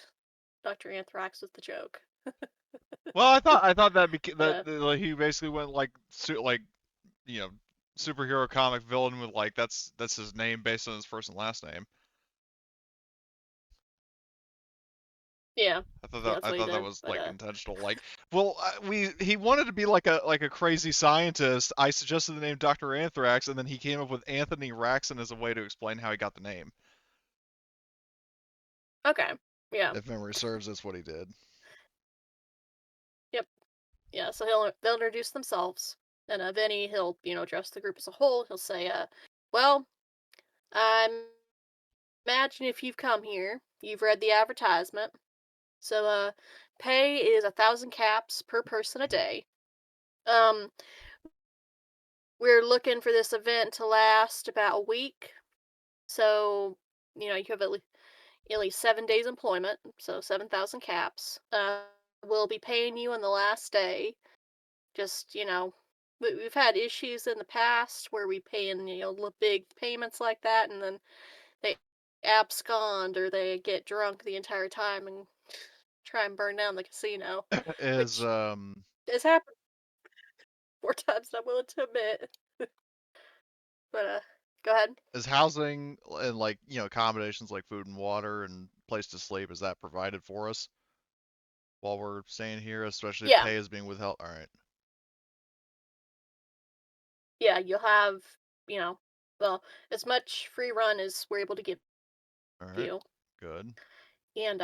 Dr. Anthrax was the joke. Well, I thought that Uh, like, he basically went like you know superhero comic villain with like that's his name based on his first and last name. yeah, I thought yeah, that that's I what he thought that did. was But like intentional. Like, well, he wanted to be like a crazy scientist. I suggested the name Dr. Anthrax, and then he came up with Anthony Raxon as a way to explain how he got the name. okay, yeah, If memory serves, that's what he did. yep, yeah. So they'll introduce themselves, and then he'll address the group as a whole. He'll say, well, I imagine if you've come here, you've read the advertisement. So pay is 1,000 caps per person a day. Um, we're looking for this event to last about a week. So you have at least 7 days employment, so 7,000 caps. We'll be paying you on the last day. Just, we've had issues in the past where we pay in, big payments like that, and then they abscond or they get drunk the entire time and try and burn down the casino, Is which has happened 4 times, I'm willing to admit. But, go ahead. is housing and like accommodations like food and water and place to sleep, is that provided for us while we're staying here, especially if Yeah, pay is being withheld? All right. yeah, you'll have, you know, well, as much free run as we're able to give All right. you. Good. And,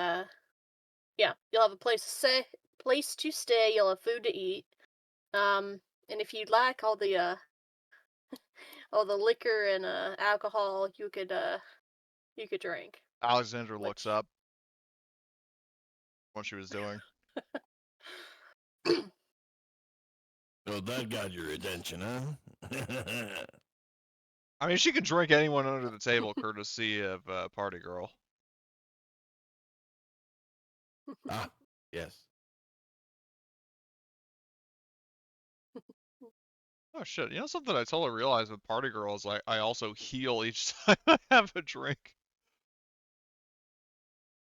yeah, you'll have a place to stay, you'll have food to eat. And if you'd like all the liquor and alcohol, you could drink. Alexandra looks Which up what she was doing. So that got your attention, huh? I mean, she can drink anyone under the table, courtesy of Party Girl. Ah, yes. Oh shit! Something I totally realized with Party Girl is I also heal each time I have a drink.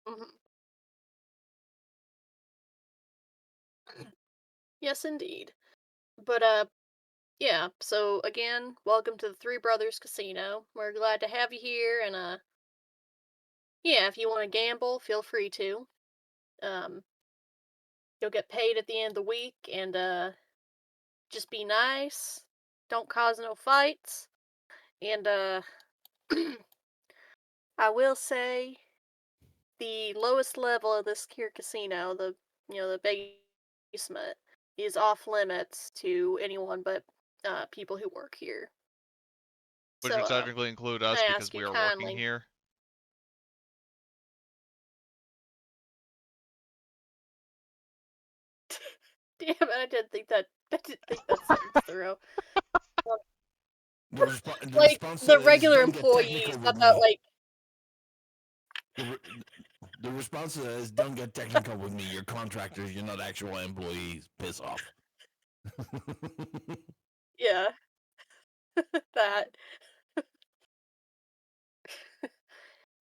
Mhm. Yes, indeed. But yeah. So again, welcome to the Three Brothers Casino. We're glad to have you here, and yeah, if you want to gamble, feel free to. Um, you'll get paid at the end of the week, and just be nice. Don't cause no fights, and I will say the lowest level of this here casino, the basement, is off limits to anyone but people who work here. Which So would technically include us I because ask you we are working kindly. here. Damn it! I didn't think that. I didn't think that sentence through. The Like response to the that is regular don't get technical employees, with not that me. like. The response to that is don't get technical with me. You're contractors. You're not actual employees. Piss off. Yeah, that.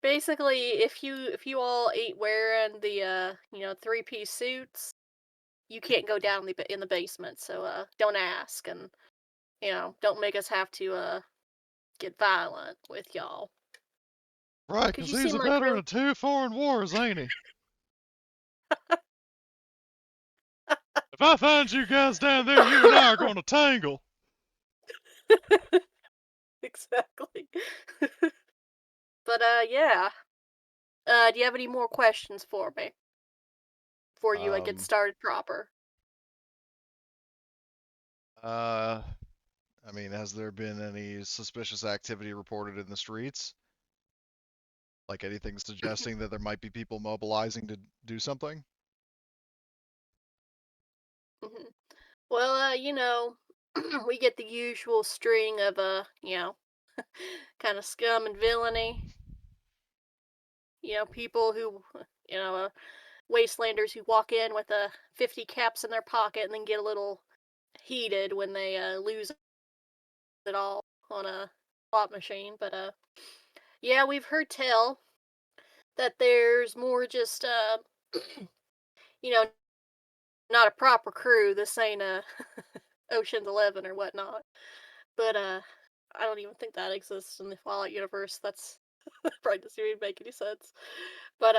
Basically, if you all ain't wearing the 3-piece suits, you can't go down in the basement. So don't ask, and don't make us have to get violent with y'all. Right, Cause because you he's seem a like veteran really. of 2 foreign wars, ain't he? If I find you guys down there, you and I are going to tangle. Exactly. But yeah. Do you have any more questions for me before you get Um, started proper? uh, I mean, has there been any suspicious activity reported in the streets? Like anything suggesting that there might be people mobilizing to do something? Mhm. Well, we get the usual string of, kind of scum and villainy. People who, you know, uh, wastelanders who walk in with 50 caps in their pocket and then get a little heated when they lose it all on a slot machine. But yeah, we've heard tell that there's more just you know, not a proper crew. This ain't a Ocean's 11 or whatnot. But I don't even think that exists in the Fallout universe. That's probably doesn't even make any sense. But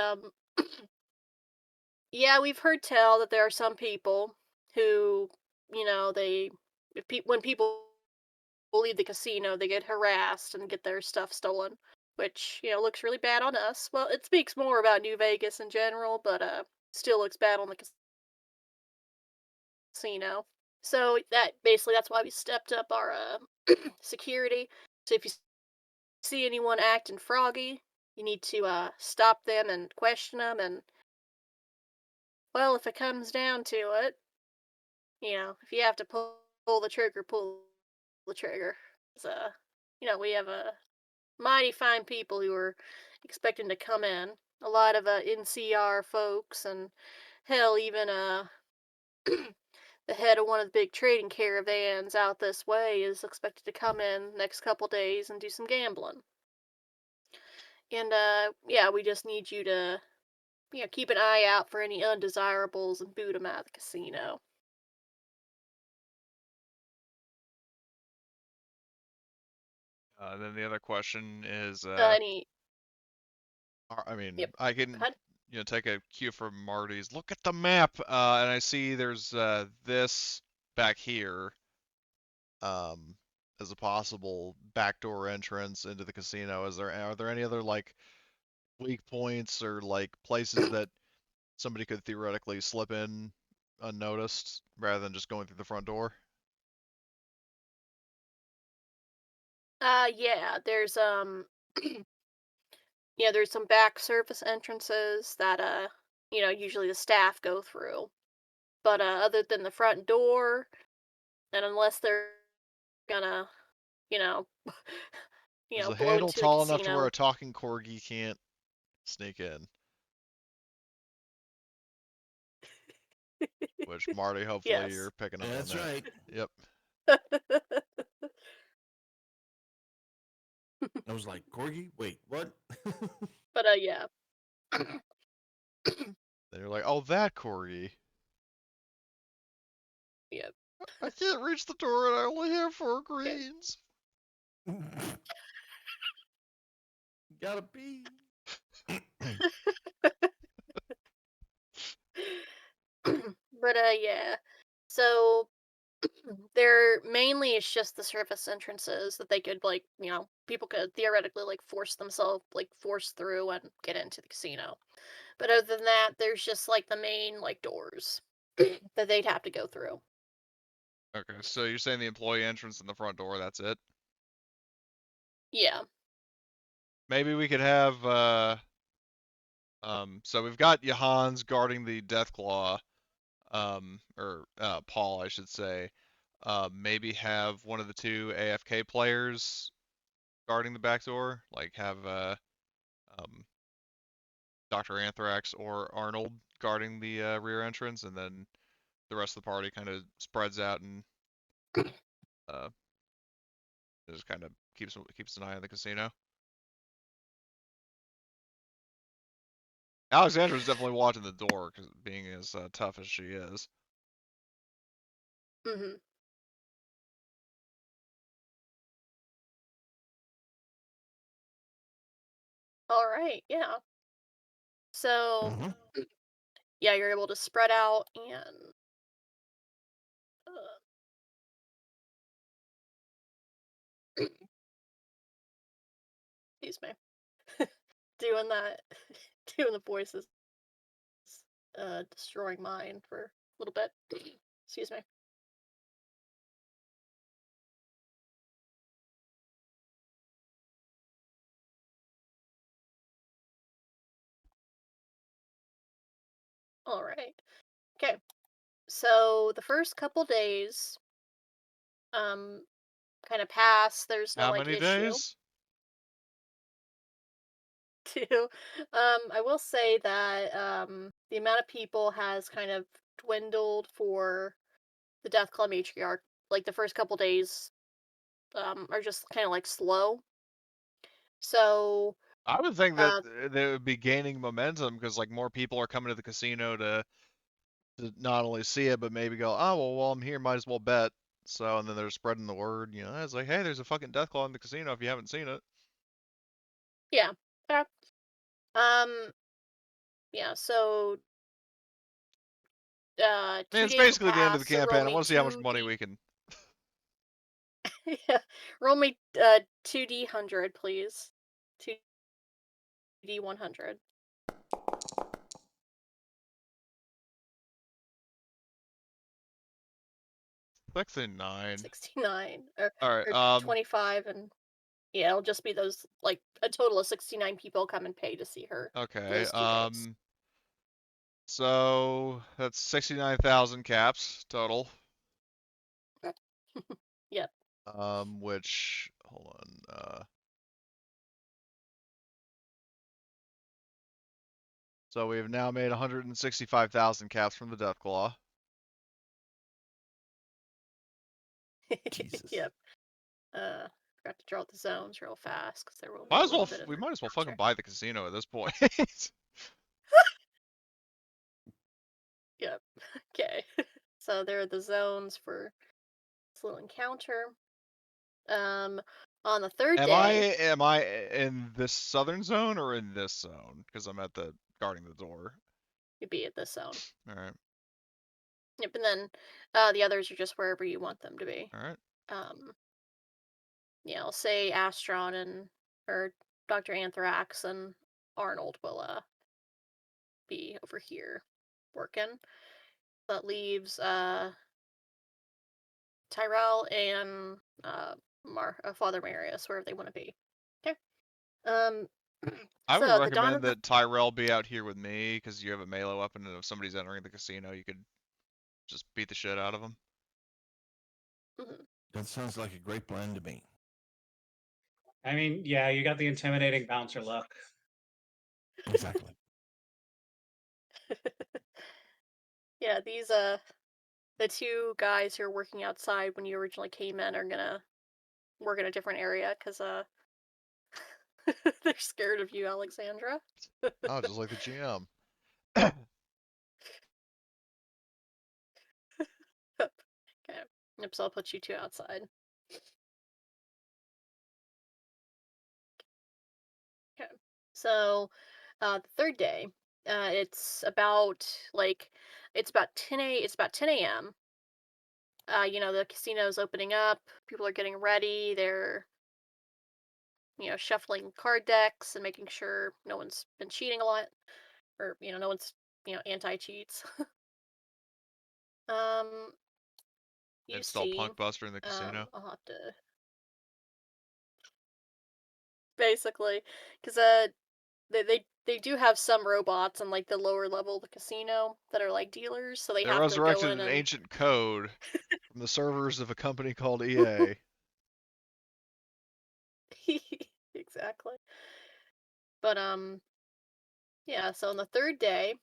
yeah, we've heard tell that there are some people who, they when people leave the casino, they get harassed and get their stuff stolen, which looks really bad on us. Well, it speaks more about New Vegas in general, but still looks bad on the casino. So that's why we stepped up our security. So if you see anyone acting froggy, you need to stop them and question them. And well, if it comes down to it, if you have to pull the trigger, pull the trigger. So, we have a mighty fine people who are expecting to come in. A lot of NCR folks, and hell, even the head of one of the big trading caravans out this way is expected to come in next couple days and do some gambling. And yeah, we just need you to keep an eye out for any undesirables and boot them out of the casino. Then the other question is, Any I mean, Yep. I Go can, ahead. take a cue from Marty's. Look at the map, and I see there's this back here, um, as a possible backdoor entrance into the casino. Are there any other like weak points or like places that somebody could theoretically slip in unnoticed rather than just going through the front door? Yeah, there's some back surface entrances that usually the staff go through. But other than the front door, and unless they're gonna, you know, Is the blow handle into the tall enough to where a casino. talking corgi can't sneak in? Which, Marty, hopefully Yes. you're picking up on That's that. right. Yep. I was like, Corgi? Wait, what? But yeah. Then you're like, oh, that corgi. Yeah. I can't reach the door and I only have 4 Okay. greens. Gotta pee. But yeah. So they're mainly it's just the surface entrances that they could people could theoretically force through and get into the casino. But other than that, there's just like the main doors that they'd have to go through. Okay, so you're saying the employee entrance and the front door, that's it? Yeah. Maybe we could have, so we've got Johannes guarding the deathclaw, or Paul, I should say. Maybe have one of the 2 AFK players guarding the back door, like have um, Dr. Anthrax or Arnold guarding the rear entrance, and then the rest of the party kind of spreads out and uh, just kind of keeps an eye on the casino. Alexandra's definitely watching the door, cause being as tough as she is. Mhm. All right. Yeah. So Mm-hmm. yeah, you're able to spread out and uh, excuse me, doing that, doing the voices, destroying mine for a little bit. Excuse me. All right. Okay. So the first couple days, um, kind of pass. There's no How like many issue. days? Too. I will say that the amount of people has kind of dwindled for the deathclaw matriarch. Like the first couple days, are just kind of like slow. So, I would think that uh, they would be gaining momentum because like more people are coming to the casino to not only see it but maybe go, oh well, while I'm here, might as well bet. So and then they're spreading the word. It's like, hey, there's a fucking Deathclaw in the casino if you haven't seen it. yeah. Yeah. Um, yeah. So, I mean, two it's days will basically the end of pass. the So roll campaign. I me want to see how much two money d. we can. Yeah, roll me 2d100, please. 2d100. Section 9. 69 All right. or 25, and yeah, it'll just be those like a total of 69 people come and pay to see her for Okay. those 2 days. So that's 69,000 caps total. Yep. Which hold on. So we've now made 165,000 caps from the Deathclaw. Jesus. Yep. Forgot to draw the zones real fast because there will be Might a as well. little bit of We might as well there. fucking buy the casino at this point. Yep. Okay. So there are the zones for this little encounter. Um, on the third day, am I in this southern zone or in this zone? Because I'm at the guarding the door. you'd be at this zone. All right. Yep, and then the others are just wherever you want them to be. All right. Um, yeah, I'll say Astron and or Dr. Anthrax and Arnold will be over here working. That leaves Tyrell and Father Marius wherever they want to be. Okay. Um, I would so the dawn recommend of the that Tyrell be out here with me because you have a melee weapon, and if somebody's entering the casino, you could just beat the shit out of them. mhm. That sounds like a great plan to me. I mean, yeah, you got the intimidating bouncer look. Exactly. Yeah, these the two guys who are working outside when you originally came in are gonna work in a different area because they're scared of you, Alexandra. Oh, just like the GM. Okay. Yep, so I'll put you two outside. Okay. So, the third day, it's about 10 a.m. The casino's opening up. People are getting ready. They're shuffling card decks and making sure no one's been cheating a lot, or no one's anti cheats. um, you Install see, Punkbuster in the casino. I'll have to basically, because they do have some robots in like the lower level of the casino that are like dealers, so they They have to go resurrected in an and ancient code from the servers of a company called EA. exactly. But yeah. So on the third day,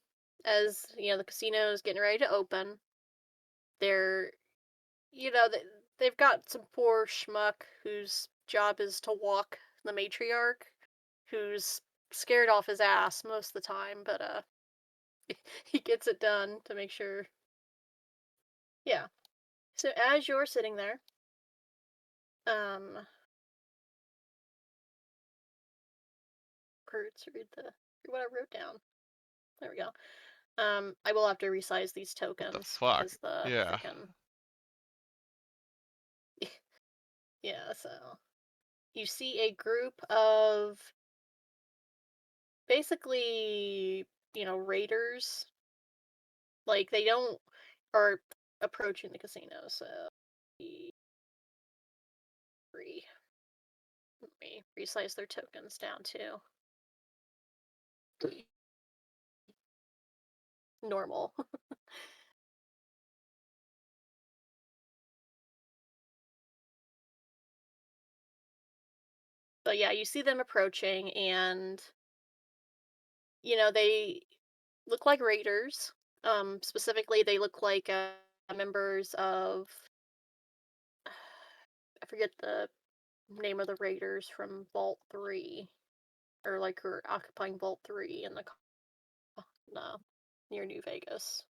as the casino is getting ready to open, they're they've got some poor schmuck whose job is to walk the matriarch, who's scared off his ass most of the time, but he gets it done to make sure. Yeah. So as you're sitting there, um, read what I wrote down. There we go. I will have to resize these What the tokens fuck? because the Yeah. freaking yeah. So you see a group of basically raiders. Like they don't are approaching the casino. So three. Let me resize their tokens down too. normal. But yeah, you see them approaching, and they look like raiders. Specifically, they look like members of I forget the name of the raiders from Vault 3, or like who are occupying Vault 3 in the no, near New Vegas.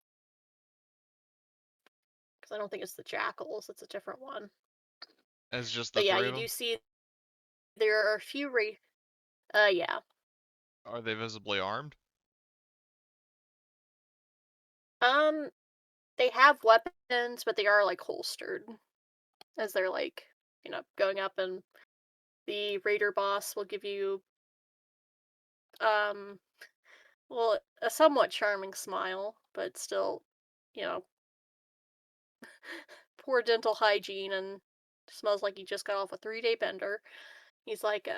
Because I don't think it's the Jackals; it's a different one. It's just the But yeah, three you of them. do see there are a few yeah. Are they visibly armed? Um, they have weapons, but they are like holstered as they're like, going up, and the raider boss will give you um well, a somewhat charming smile, but still, you know, poor dental hygiene, and smells like he just got off a 3-day bender. He's like,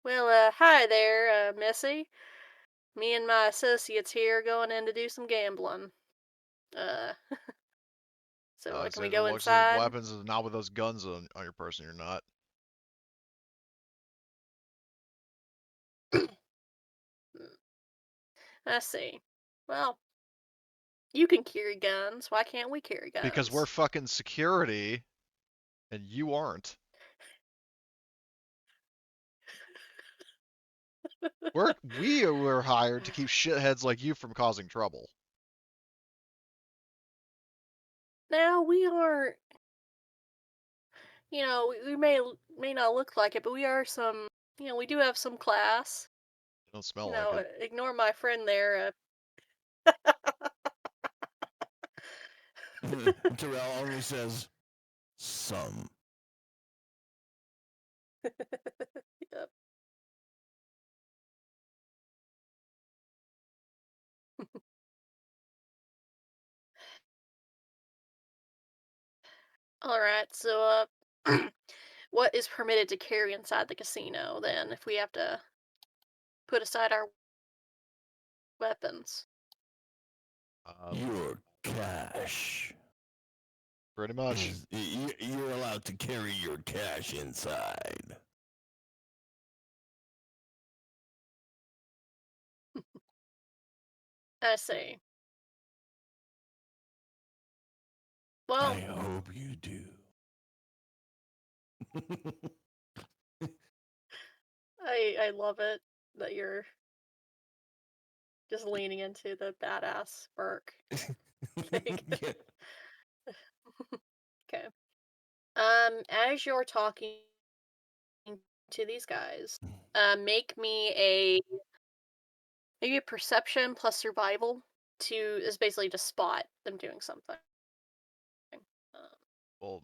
well, hi there, Missy. Me and my associates here are going in to do some gambling. Uh, so I can say we from go the looks of the inside? weapons, and not with those guns on your person, you're not. I see. Well, you can carry guns. Why can't we carry Because we're guns? fucking security, and you aren't. We were hired to keep shitheads like you from causing trouble. Now we aren't. We may not look like it, but we are some. We do have some class. You don't smell like it. Ignore my friend there. Terrell only says some. Yep. All right. So, what is permitted to carry inside the casino then? If we have to put aside our weapons. Your cash. Pretty much. You're allowed to carry your cash inside. I see. Well, I hope you do. I love it that you're just leaning into the badass Burke thing. Yeah. Okay. As you're talking to these guys, make me maybe a perception plus survival to is basically to spot them doing something. Um, Well,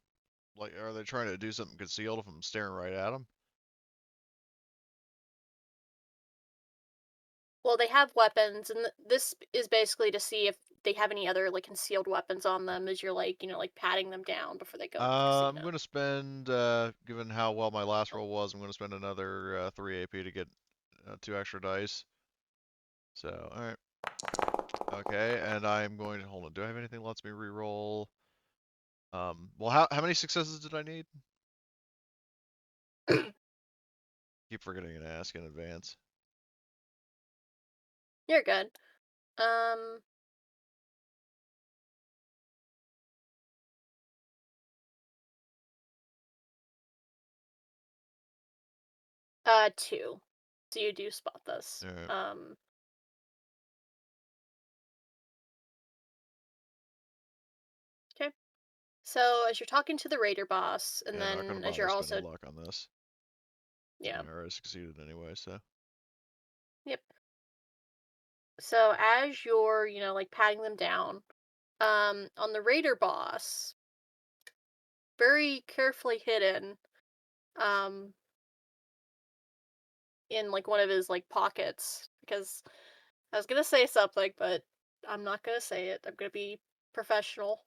like, are they trying to do something concealed if I'm staring right at them? well, they have weapons, and this is basically to see if they have any other like concealed weapons on them as you're like, like patting them down before they go into the I'm casino. going to spend, given how well my last roll was, I'm going to spend another 3 AP to get 2 extra dice. So, alright. Okay, and I'm going to, hold on, do I have anything that lets me reroll? Well, how many successes did I need? Keep forgetting to ask in advance. You're good. Um, 2. So you do spot this. Alright. Okay. So as you're talking to the raider boss, and Yeah, not going to then as bother you're spending also, luck on this. yeah, I already succeeded anyway, so. yep. So as you're, like patting them down, on the raider boss, very carefully hidden, um, in like one of his like pockets, because I was gonna say something, but I'm not gonna say it. I'm gonna be professional.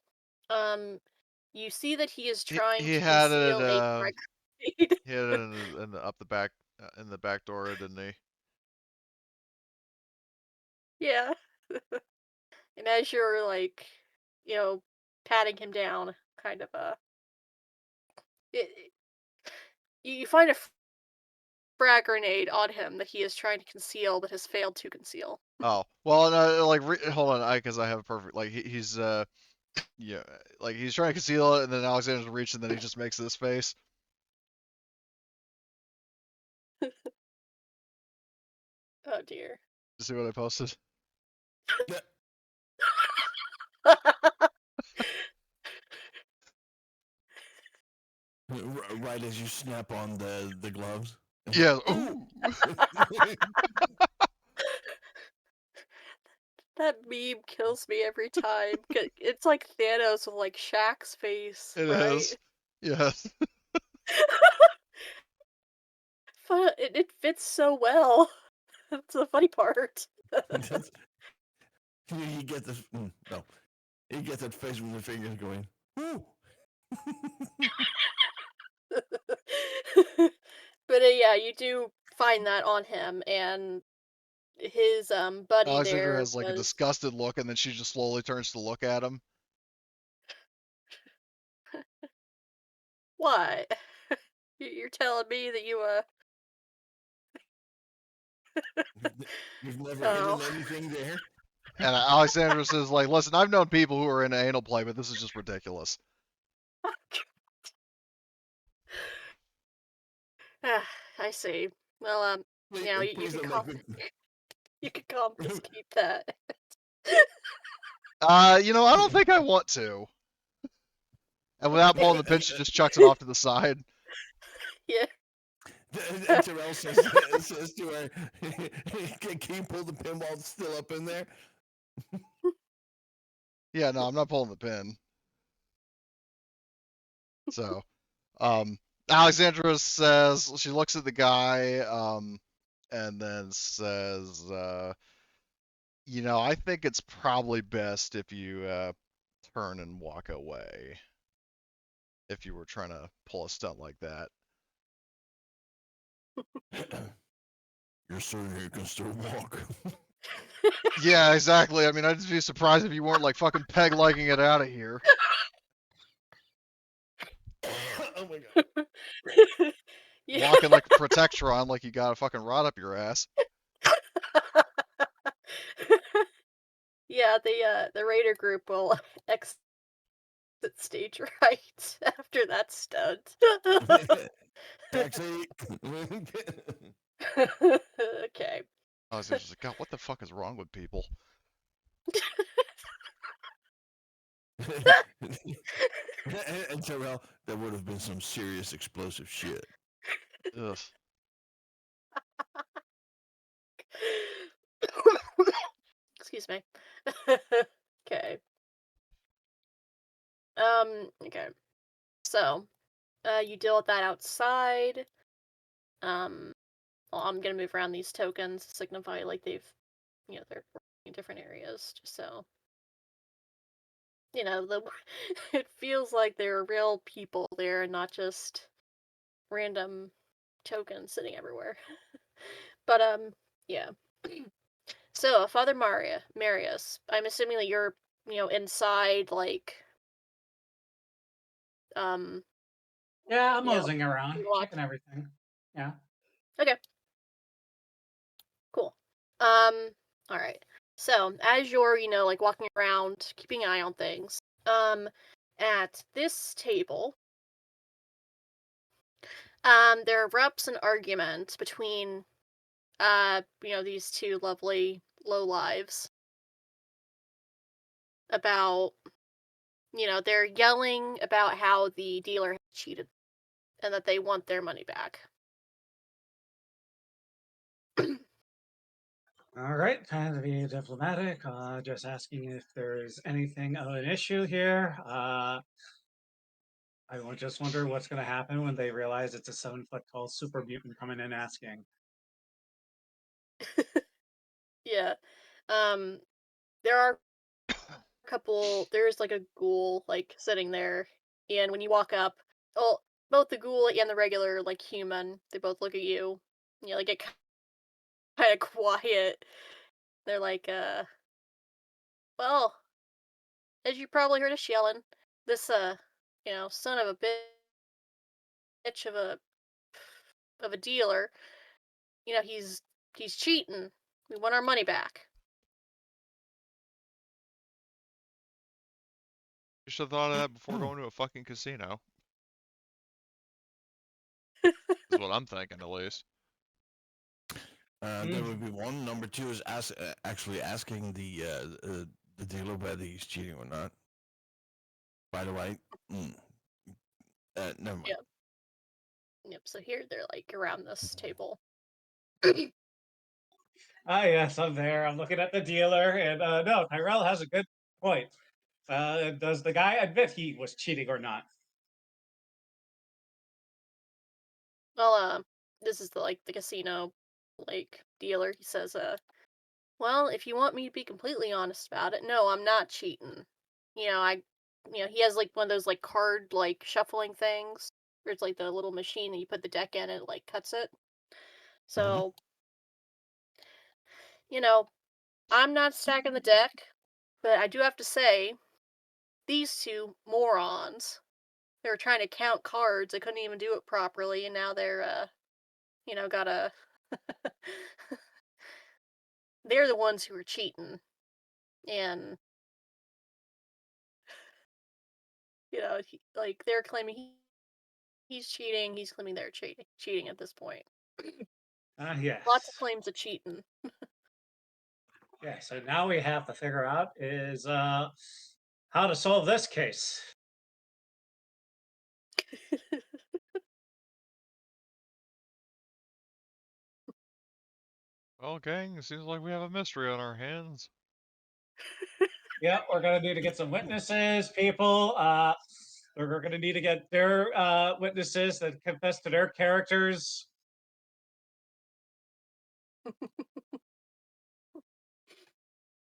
Um, you see that he is trying He to had it, conceal a grenade. he had it in the, up the back, in the back door, didn't he? Yeah. And as you're like, patting him down, kind of it, you find a frag grenade on him that he is trying to conceal, but has failed to conceal. Oh, well, no, like, hold on, because I have a perfect, like, he's, yeah, like, he's trying to conceal it, and then Alexander's reaching, and then he just makes this face. Oh dear. You see what I posted? Right as you snap on the gloves. Yeah. Ooh. That meme kills me every time. It's like Thanos with like Shaq's face, It right? is. Yes. It fits so well. That's the funny part. You get this. No, you get that face with the fingers going. Ooh. But yeah, you do find that on him, and his buddy Alexander there has, like, a was. disgusted look, and then she just slowly turns to look at him. What? You're telling me that you You've never oh. hidden anything there. And Alexander says, like, listen, I've known people who are into anal play, but this is just ridiculous. I see. Well, Please, you please can don't call. make me. You can confiscate that. I don't think I want to. And without pulling the pin, she just chucks it off to the side. Yeah. And Terrell says to her, "Can you pull the pin while it's still up in there?" Yeah, no, I'm not pulling the pin. So, Alexandra says, she looks at the guy, and then says, I think it's probably best if you turn and walk away. If you were trying to pull a stunt like that. You're certain you can still walk. Yeah, exactly. I mean, I'd just be surprised if you weren't like fucking peg-legging it out of here. Oh my god. Yeah. Walking like a Protectron, like you got a fucking rod up your ass. Yeah, the raider group will exit stage right after that stunt. Taxi. Okay. I was just like, God, what the fuck is wrong with people? And Terrell, there would have been some serious explosive shit. Ugh. Excuse me. Okay. Okay. So, you deal with that outside. Well, I'm gonna move around these tokens to signify like they're working in different areas, just so the it feels like there are real people there and not just random tokens sitting everywhere. But yeah. So, Father Marius, I'm assuming that you're, inside like um, Yeah, I'm you know, moseying around, locked. checking everything. Yeah. Okay, cool. All right. So, as you're, like walking around, keeping an eye on things, at this table, there erupts an argument between, these two lovely low lives about, they're yelling about how the dealer has cheated and that they want their money back. All right, time to be diplomatic. Just asking if there's anything of an issue here. Just wonder what's going to happen when they realize it's a 7 foot tall super mutant coming in asking. Yeah. Um, there are there's like a ghoul like sitting there, and when you walk up, well, both the ghoul and the regular like human, they both look at you. Like get kind of quiet. They're like, Well, as you probably heard us yelling, this son of a bitch of a dealer, he's cheating. We want our money back. You should have thought of that before going to a fucking casino. Is what I'm thinking, at least. That would be one. Number two is actually asking the dealer whether he's cheating or not. By the way, never mind. Yep. Yep. So here they're like around this table. Ah, yes, I'm there. I'm looking at the dealer, and no, Tyrell has a good point. Does the guy admit he was cheating or not? Well, this is the casino dealer. He says, well, if you want me to be completely honest about it, no, I'm not cheating. He has like one of those like card like shuffling things, where it's like the little machine that you put the deck in and it like cuts it. So, you know, I'm not stacking the deck, but I do have to say, these two morons, they were trying to count cards. They couldn't even do it properly, and now they're got a they're the ones who are cheating. And they're claiming he's cheating, he's claiming they're cheating at this point. Ah, yes. Lots of claims of cheating. Yeah, so now we have to figure out is how to solve this case. Well, gang, it seems like we have a mystery on our hands. Yeah, we're gonna need to get some witnesses, people. We're gonna need to get their witnesses that confess to their characters.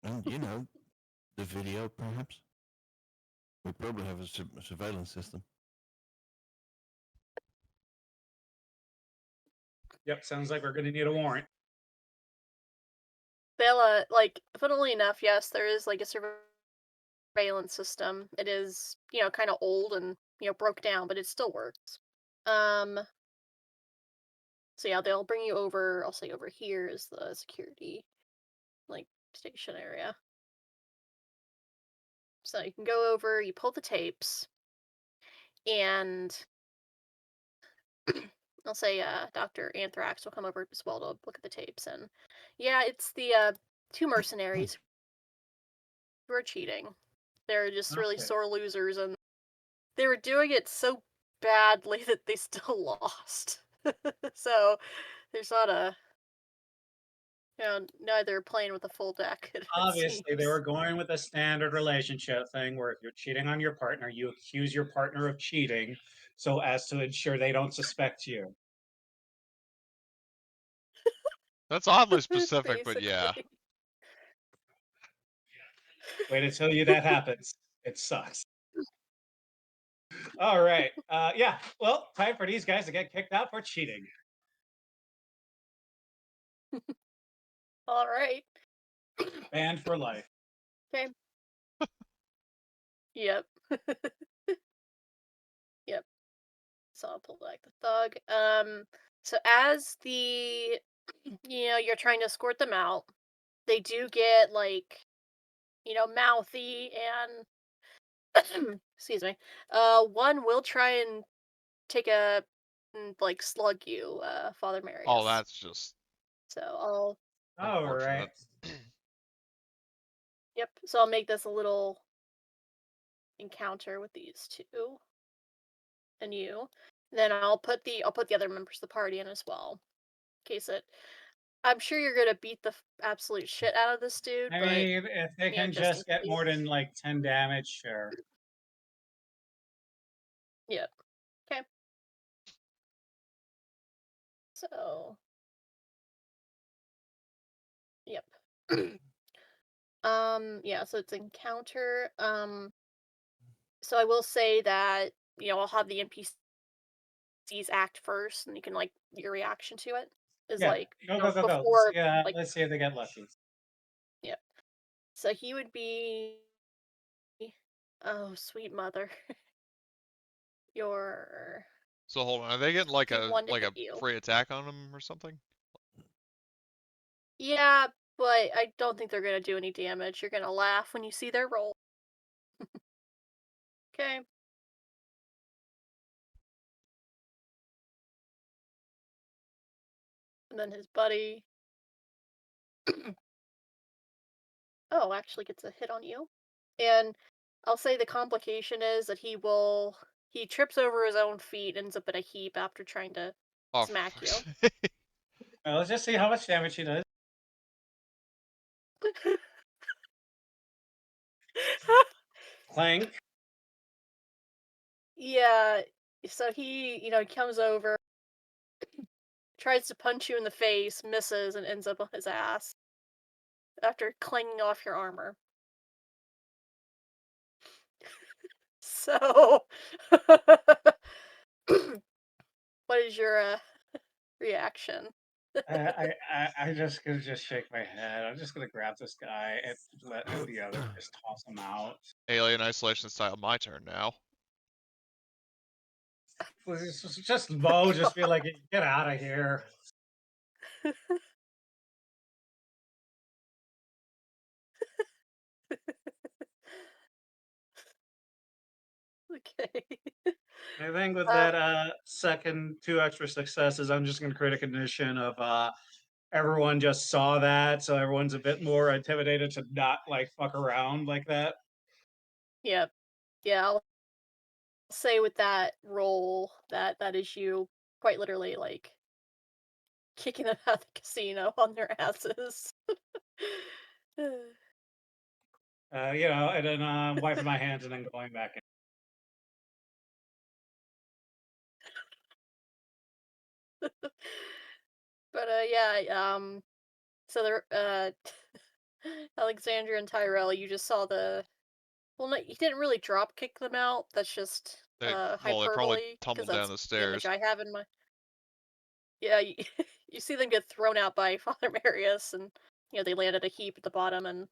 And the video, perhaps. We probably have a surveillance system. Yep, sounds like we're gonna need a warrant. They'll funnily enough, yes, there is like a surveillance system. It is, kind of old and, broke down, but it still works. Um so yeah, they'll bring you over. I'll say over here is the security station area. So you can go over, you pull the tapes, and I'll say Dr. Anthrax will come over as well to look at the tapes. And yeah, it's the two mercenaries who are cheating. They're just really Okay. sore losers, and they were doing it so badly that they still lost. So there's not a, neither playing with a full deck, it Obviously, they seems. were going with a standard relationship thing where if you're cheating on your partner, you accuse your partner of cheating so as to ensure they don't suspect you. That's oddly specific, but yeah. Basically. Wait until that happens. It sucks. All right. Yeah. Well, time for these guys to get kicked out for cheating. All right. Banned for life. Okay. Yep. Yep. So I'll pull back the thug. So as you're trying to escort them out, they do get mouthy and excuse me. One will try and take slug you, Father Oh, Marius. that's just So I'll All right. unfortunate. yep. So I'll make this a little encounter with these two and you. Then I'll put the other members of the party in as well. In case I'm sure you're gonna beat the absolute shit out of this dude, I but mean, if they can just in just get more case. than like 10 damage, sure. Yep. Okay. So, yep. Yeah, so it's encounter. So I will say that, I'll have the NPCs act first, and you can your reaction to it is Yeah. Go, go, go, go. before Let's see if they get lucky. yep. So he would be, oh sweet mother, your So hold on, are they getting like he a wanted to hit you. free attack on them or something? Yeah, but I don't think they're gonna do any damage. You're gonna laugh when you see their roll. Okay. And then his buddy, oh, actually gets a hit on you. And I'll say the complication is that he trips over his own feet, ends up in a heap after trying to Oh, for smack fuck's you. sake. Let's just see how much damage he does. Clank. Yeah, so he, comes over, tries to punch you in the face, misses, and ends up on his ass after clanging off your armor. So, what is your reaction? I just gonna just shake my head. I'm just gonna grab this guy and let the other just toss him out. Alien isolation style, my turn now. Just Mo, just be like, get out of here. Okay. I think with that second 2 extra successes, I'm just gonna create a condition of everyone just saw that, so everyone's a bit more intimidated to not like fuck around like that. Yep. Yeah, I'll say with that roll that is you quite literally like kicking them out of the casino on their asses. And then wiping my hands and then going back in. But yeah, so the Alexandria and Tyrell, you just saw the well, no, you didn't really drop kick them out. That's just They probably hyperbole because tumbled down that's the the image stairs. I have in my. Yeah, you, you see them get thrown out by Father Marius, and they land at a heap at the bottom, and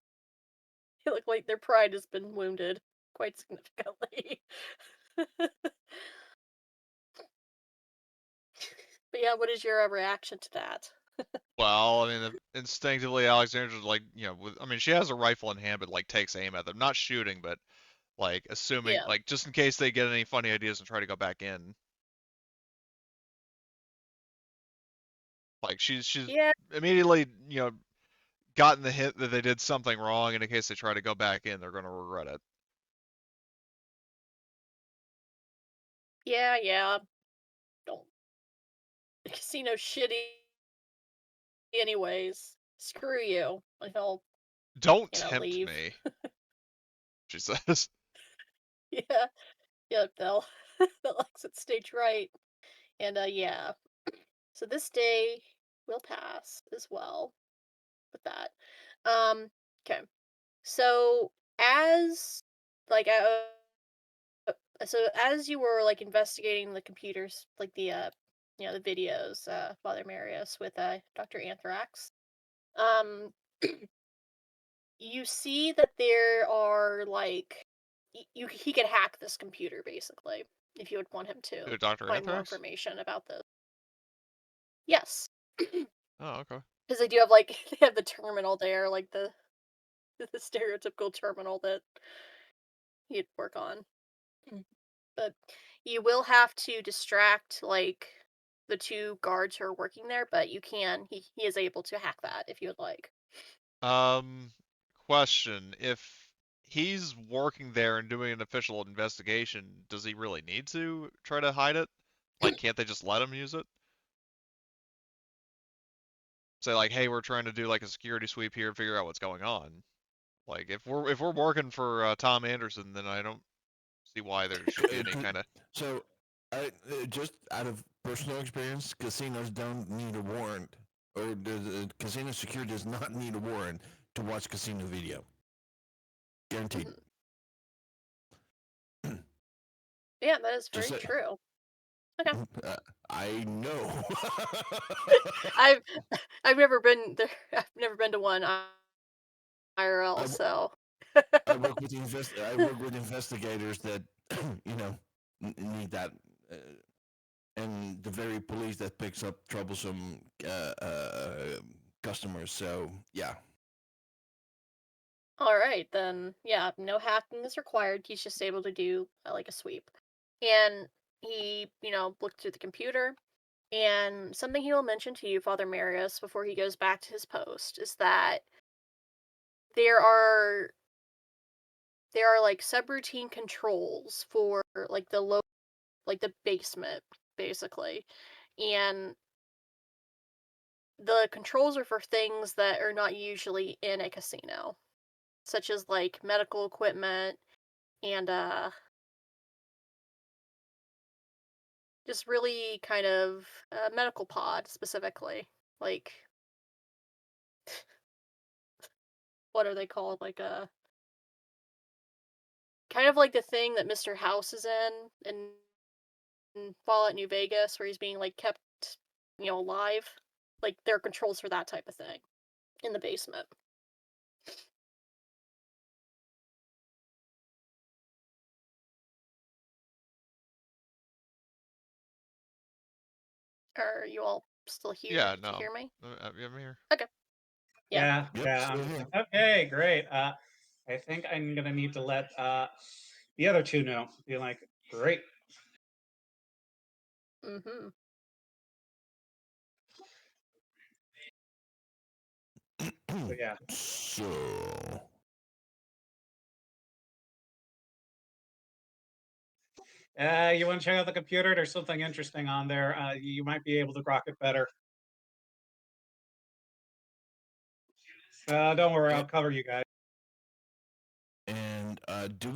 they look like their pride has been wounded quite significantly. But yeah, what is your reaction to that? Well, I mean, instinctively, Alexandra's like, I mean, she has a rifle in hand, but like takes aim at them, not shooting, but like assuming, Yeah, like just in case they get any funny ideas and try to go back in. Like she's yeah, immediately, gotten the hint that they did something wrong, and in case they try to go back in, they're gonna regret it. yeah. Don't the casino shitty anyways. Screw you. And he'll, Don't tempt leave. me, she says. Yeah, yeah. They'll exit stage right. And yeah. So this day will pass as well with that. Okay. So as like as you were like investigating the computers, like the videos, Father Marius with Dr. Anthrax, um, you see that there are like he could hack this computer basically if you would want him to Dr. find more Anthrax? information about this. Yes, Oh, okay. because they do have like they have the terminal there, like the stereotypical terminal that he'd work on. Mm. But you will have to distract like the two guards who are working there, but you can he is able to hack that if you would like. Um, question: if he's working there and doing an official investigation, does he really need to try to hide it? Like, can't they just let him use it? Say like, hey, we're trying to do like a security sweep here, figure out what's going on. Like, if we're working for Tom Anderson, then I don't see why there should be any kind of. So, just out of personal experience, casinos don't need a warrant, or casino security does not need a warrant to watch casino video. Guaranteed. Yeah, that is Just very say, true. Okay. I know. I've I've never been there. I've never been to one. IRL, so. I work with investigators that need that, and the very police that picks up troublesome customers. So yeah. All right, then. Yeah, no hacking is required. He's just able to do like a sweep. And he, looked through the computer. And something he will mention to you, Father Marius, before he goes back to his post, is that there are like subroutine controls for like the basement, basically. And the controls are for things that are not usually in a casino, such as like medical equipment and just really kind of medical pod specifically. Like what are they called? Like kind of like the thing that Mr. House is in Fallout New Vegas, where he's being like kept, alive. Like there are controls for that type of thing in the basement. Are you all still here Yeah, to no. hear me? I'm here. Okay. Yeah. Yeah, Yep. yeah. Still here. Okay, great. I think I'm gonna need to let the other two know. Be like, great. Mm-hmm. So yeah. So You want to check out the computer? There's something interesting on there. You might be able to grok it better. Don't worry, I'll cover you guys. and do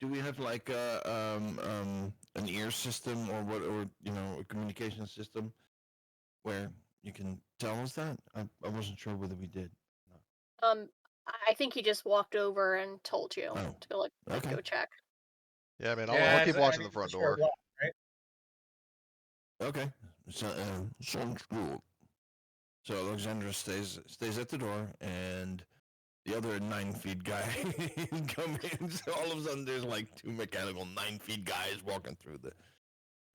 we have like an ear system or what, or a communication system where you can tell us that? I wasn't sure whether we did. Um, I think he just walked over and told you Oh, to go okay. go check. Yeah, man, I'll Yeah, keep I watching mean, the front it's a short door. walk, right? Okay. So, sounds cool. So Alexandra stays at the door, and the other 9 feet guy come in. So all of a sudden, there's like two mechanical 9 feet guys walking through the.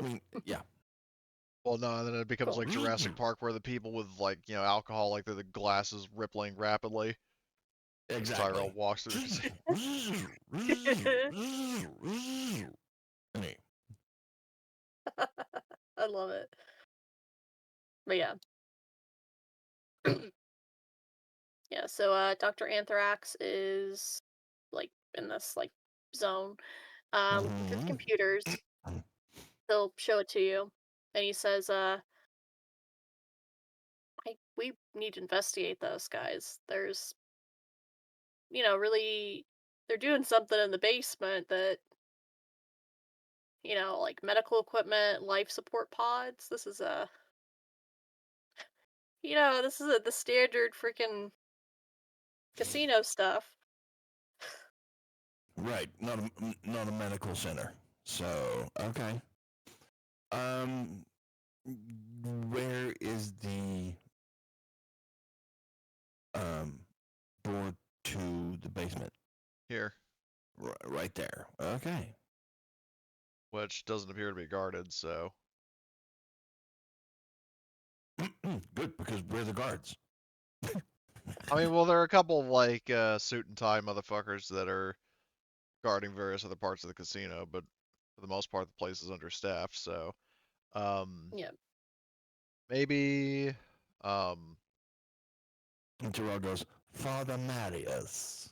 I mean, yeah. Well, no, and then it becomes Cool. like Jurassic Park, where the people with like alcohol, like the glasses rippling rapidly. Exactly. Tyrell walks through the Anyway, I love it. But yeah. Yeah, so Dr. Anthrax is like in this like zone. Looking through the mhm. computers. He'll show it to you. And he says, we need to investigate those guys. There's really they're doing something in the basement that, like medical equipment, life support pods. This is the standard freaking casino stuff. Right, not a medical center. So okay. Um, where is the um door to the basement? here, Right there. Okay. which doesn't appear to be guarded. So Good, because we're the guards. I mean, well, there are a couple of like suit and tie motherfuckers that are guarding various other parts of the casino, but for the most part, the place is understaffed. So Yeah. maybe um, And Terrell goes, Father Marius.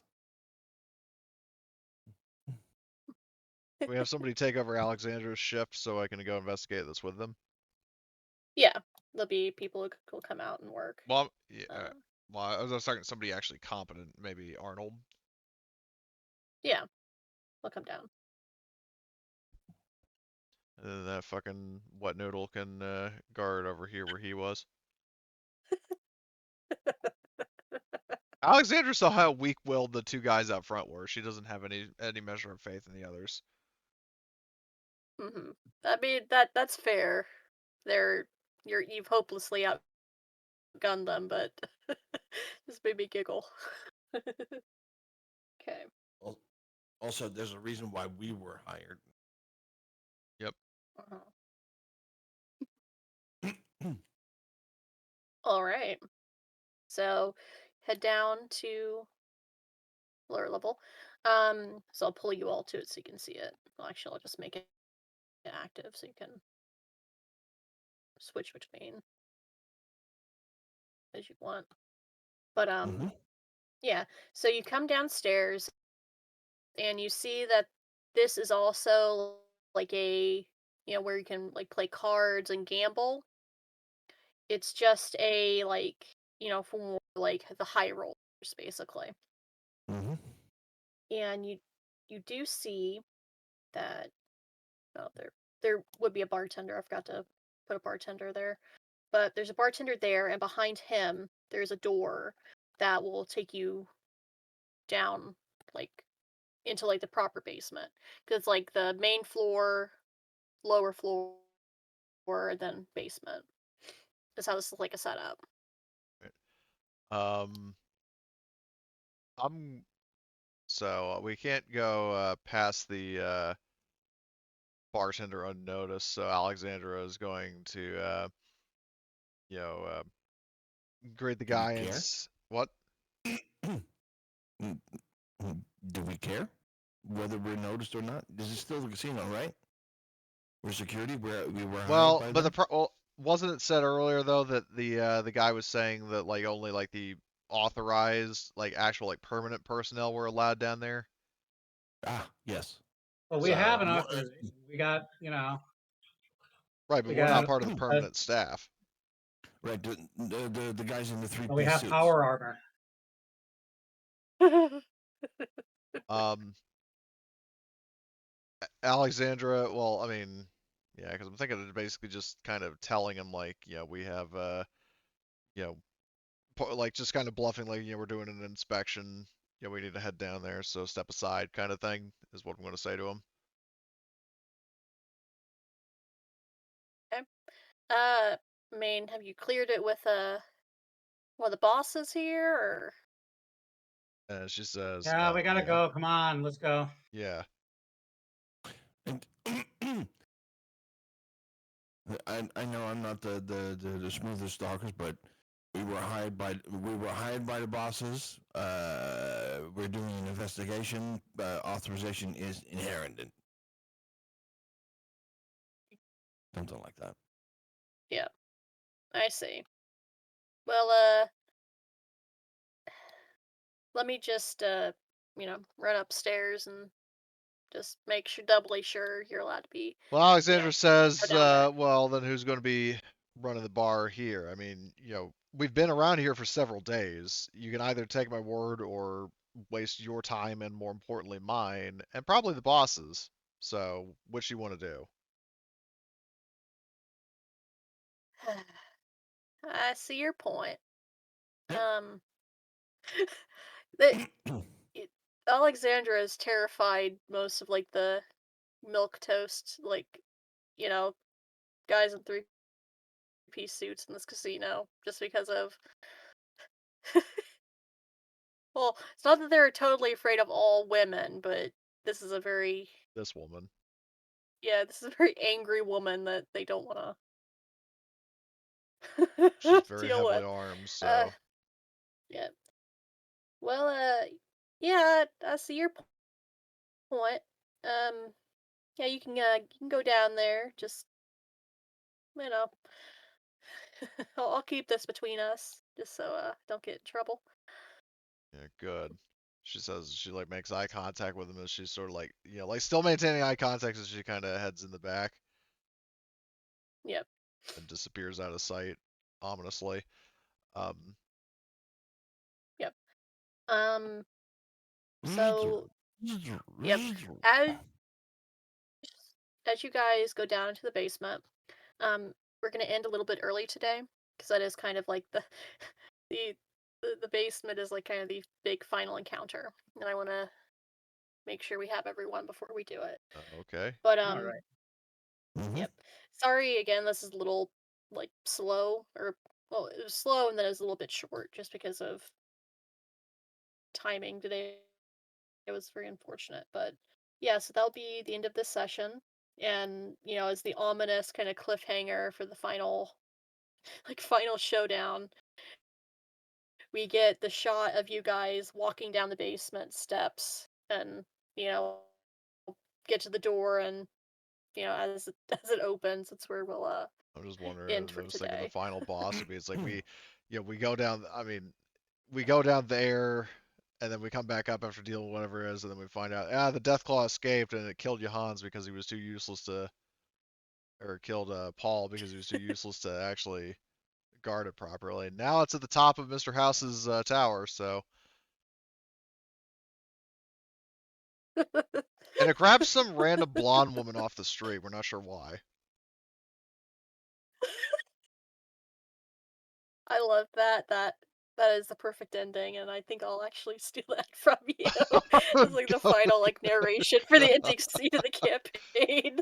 we have somebody take over Alexandra's shift, so I can go investigate this with them. Yeah. There'll be people who will come out and work. Well, yeah. Uh, Well, I was talking to somebody actually competent, maybe Arnold. yeah. They'll come down. And then that fucking wet noodle can guard over here where he was. Alexandra saw how weak-willed the two guys out front were. She doesn't have any measure of faith in the others. Hmm. I mean that's fair. You've hopelessly outgunned them, but This made me giggle. Okay. Also, there's a reason why we were hired. Yep. All right. So head down to lower level. So I'll pull you all to it so you can see it. Well, actually, I'll just make it active so you can switch between as you want. But yeah. So you come downstairs and you see that this is also like a where you can like play cards and gamble. It's just a like for more like the high rollers basically. Mm-hmm. And you do see that there would be a bartender. I forgot to put a bartender there. But there's a bartender there, and behind him there's a door that will take you down like into like the proper basement. Because like the main floor, lower floor, then basement. That's how this is like a setup. Um, so we can't go past the bartender unnoticed. So Alexandra is going to you know grade the Do we guy and care? what? Do we care whether we're noticed or not? This is still the casino, right? We're security. We were hired Well, by but them. wasn't it said earlier though that the guy was saying that like only like the authorized like actual like permanent personnel were allowed down there? Ah, yes. Well, we have So an authorization. We got, right, but we we're not got, part of the uh, permanent staff. Right. The guys in the we three-piece have suits. power armor. Um, Alexandra, well, I mean, yeah, because I'm thinking of basically just kind of telling him like, we have you know, like just kind of bluffing like, we're doing an inspection, we need to head down there, so step aside kind of thing is what I'm going to say to him. Okay. Main, have you cleared it with one of the bosses here, or? And she says, Yeah, we gotta yeah, go. Come on, let's go. yeah. And I know I'm not the smoothest stalkers, but we were hired by the bosses. We're doing an investigation. Authorization is inherent. Something like that. Yeah, I see. Well, let me just run upstairs and just make sure, doubly sure you're allowed to be, Well, Alexandra go says, down there. well, then who's going to be running the bar here? I mean, we've been around here for several days. You can either take my word or waste your time and, more importantly, mine, and probably the boss's. So, which you want to do? I see your point. Yep. The Alexandra is terrified most of like the milk toast, like you know, guys in three-piece suits in this casino, just because of. Well, it's not that they're totally afraid of all women, but this is a very This woman. this is a very angry woman that they don't want She's to very deal heavily with. armed, Uh, so. yeah. Well, yeah, I see your point. Um, yeah, you can go down there. Just you know, I'll keep this between us, just so don't get in trouble. Yeah, good. She says she like makes eye contact with him as she's sort of like, like still maintaining eye contact as she kind of heads in the back Yep. and disappears out of sight ominously. Um, Yep. Um. So yep. As as you guys go down into the basement, um, we're gonna end a little bit early today because that is kind of like the the basement is like kind of the big final encounter, and I want to make sure we have everyone before we do it. okay. But All right. Mm-hmm. yep. Sorry again. This is a little like slow or well, it was slow and then it was a little bit short just because of timing today. It was very unfortunate, but yeah, so that'll be the end of this session. And, as the ominous kind of cliffhanger for the final final showdown, we get the shot of you guys walking down the basement steps and, you know, get to the door and, as it, as it opens, that's where we'll I'm just wondering. end I for was thinking the today. final boss would be. It's like we go down. I mean, we go down there, and then we come back up after dealing with whatever it is, and then we find out, the deathclaw escaped and it killed Johans because he was too useless to, or killed Paul because he was too useless to actually guard it properly. Now it's at the top of Mr. House's tower, so. And it grabs some random blonde woman off the street. We're not sure why. I love that. That is the perfect ending, and I think I'll actually steal that from you. It's like the final narration for the ending scene of the campaign.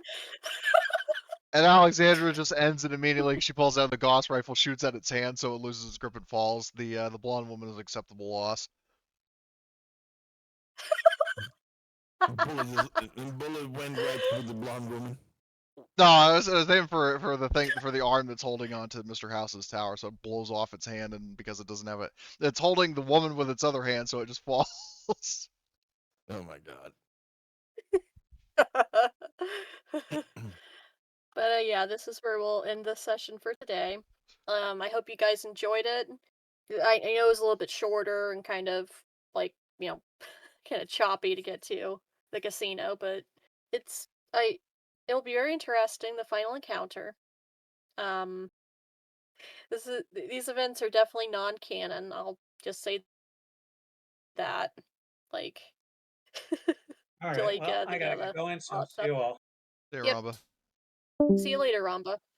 And Alexandra just ends it immediately. She pulls out the Gauss rifle, shoots at its hand, so it loses its grip and falls. The blonde woman is an acceptable loss. Bullet went right through the blonde woman. No, I was aiming for the thing for the arm that's holding onto Mr. House's tower, so it blows off its hand, and because it doesn't have it, it's holding the woman with its other hand, so it just falls. Oh my god. But yeah, this is where we'll end the session for today. I hope you guys enjoyed it. I know it was a little bit shorter and kind of like kind of choppy to get to the casino, but it's I it'll be very interesting, the final encounter. Um, these events are definitely non-canon. I'll just say that, like, All to right. Well, I the gotta go in, all so that see stuff. you all. Hey, Yep. Ramba. See you later, Ramba.